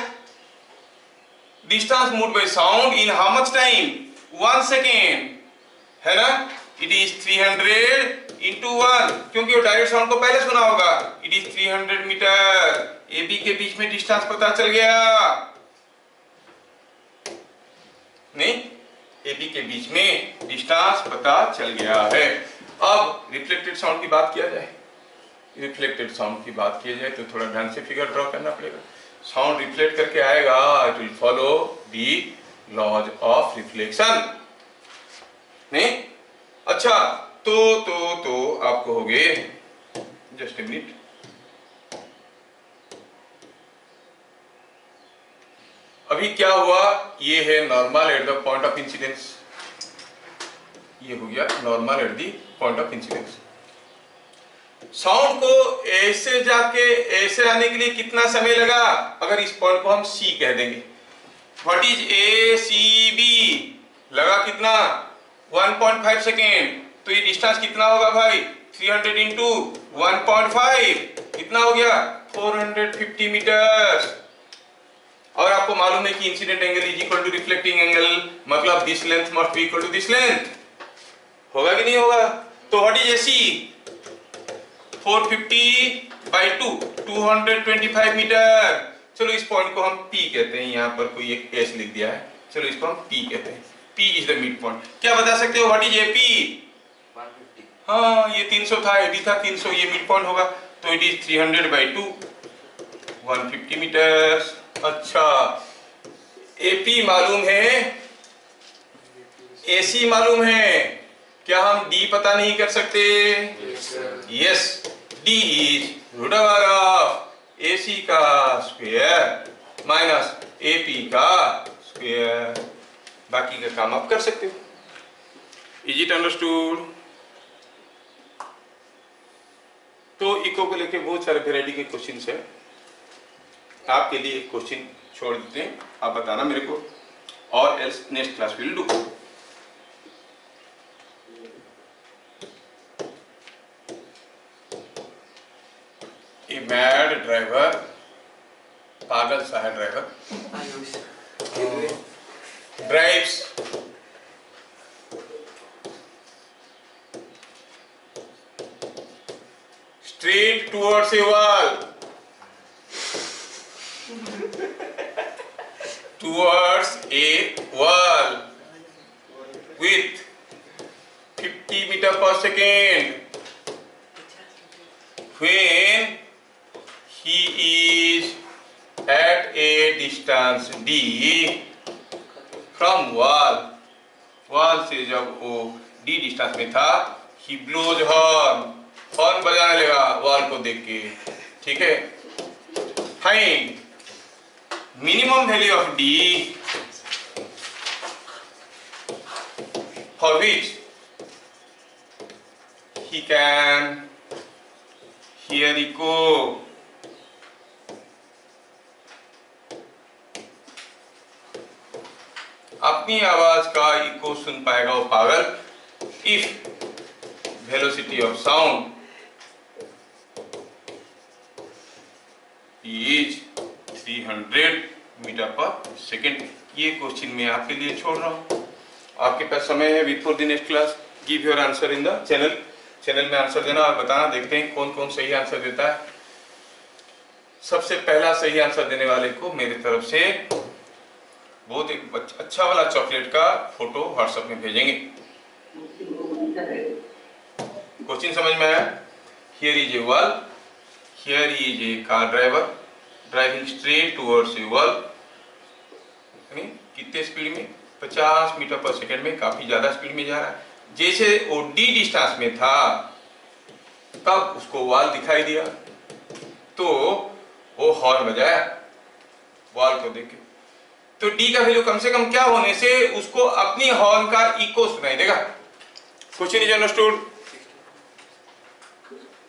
Distance moved by sound in how much time? 1 second, है ना? इट इज 300 into 1, क्योंकि वो डायरेक्ट साउंड को पहले सुना होगा। It is 300 metre. एबी के बीच में डिस्टेंस पता चल गया नहीं? एबी के बीच में डिस्टेंस पता चल गया है। अब रिफ्लेक्टेड साउंड की बात किया जाए, रिफ्लेक्टेड साउंड की बात की जाए तो थोड़ा ध्यान से फिगर ड्रॉ करना पड़ेगा। साउंड रिफ्लेक्ट करके आएगा, it will follow the laws of reflection, नहीं? अच्छा, तो आप कहोगे, जस्ट ए मिनट, अभी क्या हुआ? ये है normal at the point of incidence, ये हो गया normal at the point of incidence. Sound को ऐसे जाके ऐसे आने के लिए कितना समय लगा? अगर इस पॉइंट को हम सी कह देंगे, what is A C B, लगा कितना? 1.5 सेकेंड। तो ये डिस्टेंस कितना होगा भाई? 300 into 1.5 कितना हो गया? 450 मीटर। और आपको मालूम है कि incident angle is equal to reflecting angle, मतलब this length must be equal to this length, होगा कि नहीं होगा? तो व्हाट इज एसी? 450 by 2, 225 मीटर। चलो इस पॉइंट को हम P कहते हैं, यहाँ पर कोई एक S लिख दिया है, चलो इसको हम P कहते हैं। P is the mid point. क्या बता सकते हो व्हाट इज AP? 150। हाँ, ये 300 था, ये भी था 300, ये मिड पॉइंट होगा, तो इट इज 300 by 2, 150 मीटर। अच्छा, AP मालूम है, AC मालूम है, क्या हम D पता नहीं कर सकते? Yes, D is root over of AC का स्क्वायर माइनस AP का स्क्वायर। बाकी का काम आप कर सकते हो। Is it understood? तो इको को लेके बहुत सारे वेराइटी के क्वेश्चंस है। आपके लिए एक क्वेश्चन छोड़ देते हैं, आप बताना मेरे को, और else next class will do. A mad driver, पागल सा है driver, Ayush drives straight towards a wall, towards a wall with 50 meter per second. When he is at a distance d from wall, wall से जब वो d distance में था, he blows horn, horn बजाने लगा वॉल को देख के, ठीक है। Find minimum value of D for which he can hear echo. अपनी आवाज का इको सुन पाएगा वो पागल if velocity of sound is 300 metre per second. ये क्वेश्चन मैं आपके लिए छोड़ रहा हूं, आपके पास समय है before the next class give your answer in the channel में आंसर देना और बताना, देखते हैं कौन कौन सही आंसर देता है। सबसे पहला सही आंसर देने वाले को मेरी तरफ से बहुत एक अच्छा वाला चॉकलेट का फोटो व्हाट्सएप में भेजेंगे। क्वेश्चन समझ में आया? Here is a wall, here is a car driver driving straight towards a wall. कितने स्पीड में? 50 मीटर पर सेकंड में, काफी ज्यादा स्पीड में जा रहा है। जैसे वो डी डिस्टेंस में था तब उसको वॉल दिखाई दिया तो वो हॉर्न बजाया वॉल को देख के। तो डी का वैल्यू कम से कम क्या होने से उसको अपनी हॉर्न का इको सुनाई देगा। Question is understood?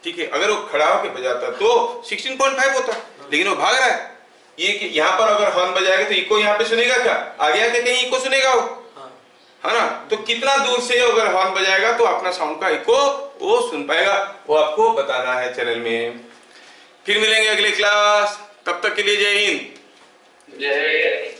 ठीक है, अगर वो खड़ा होकर बजाता तो 16.5 होता, लेकिन वो भाग रहा है। ये कि यहाँ पर अगर हॉर्न बजाएगा तो इको यहाँ पे सुनेगा क्या? आगे आके कहीं इको सुनेगा वो, है ना? तो कितना दूर से अगर हॉर्न बजाएगा तो अपना साउंड का इको वो सुन पाएगा, वो आपको बताना है चैनल में। फिर मिलेंगे अगले क्लास, तब तक के लिए जय हिंद। जय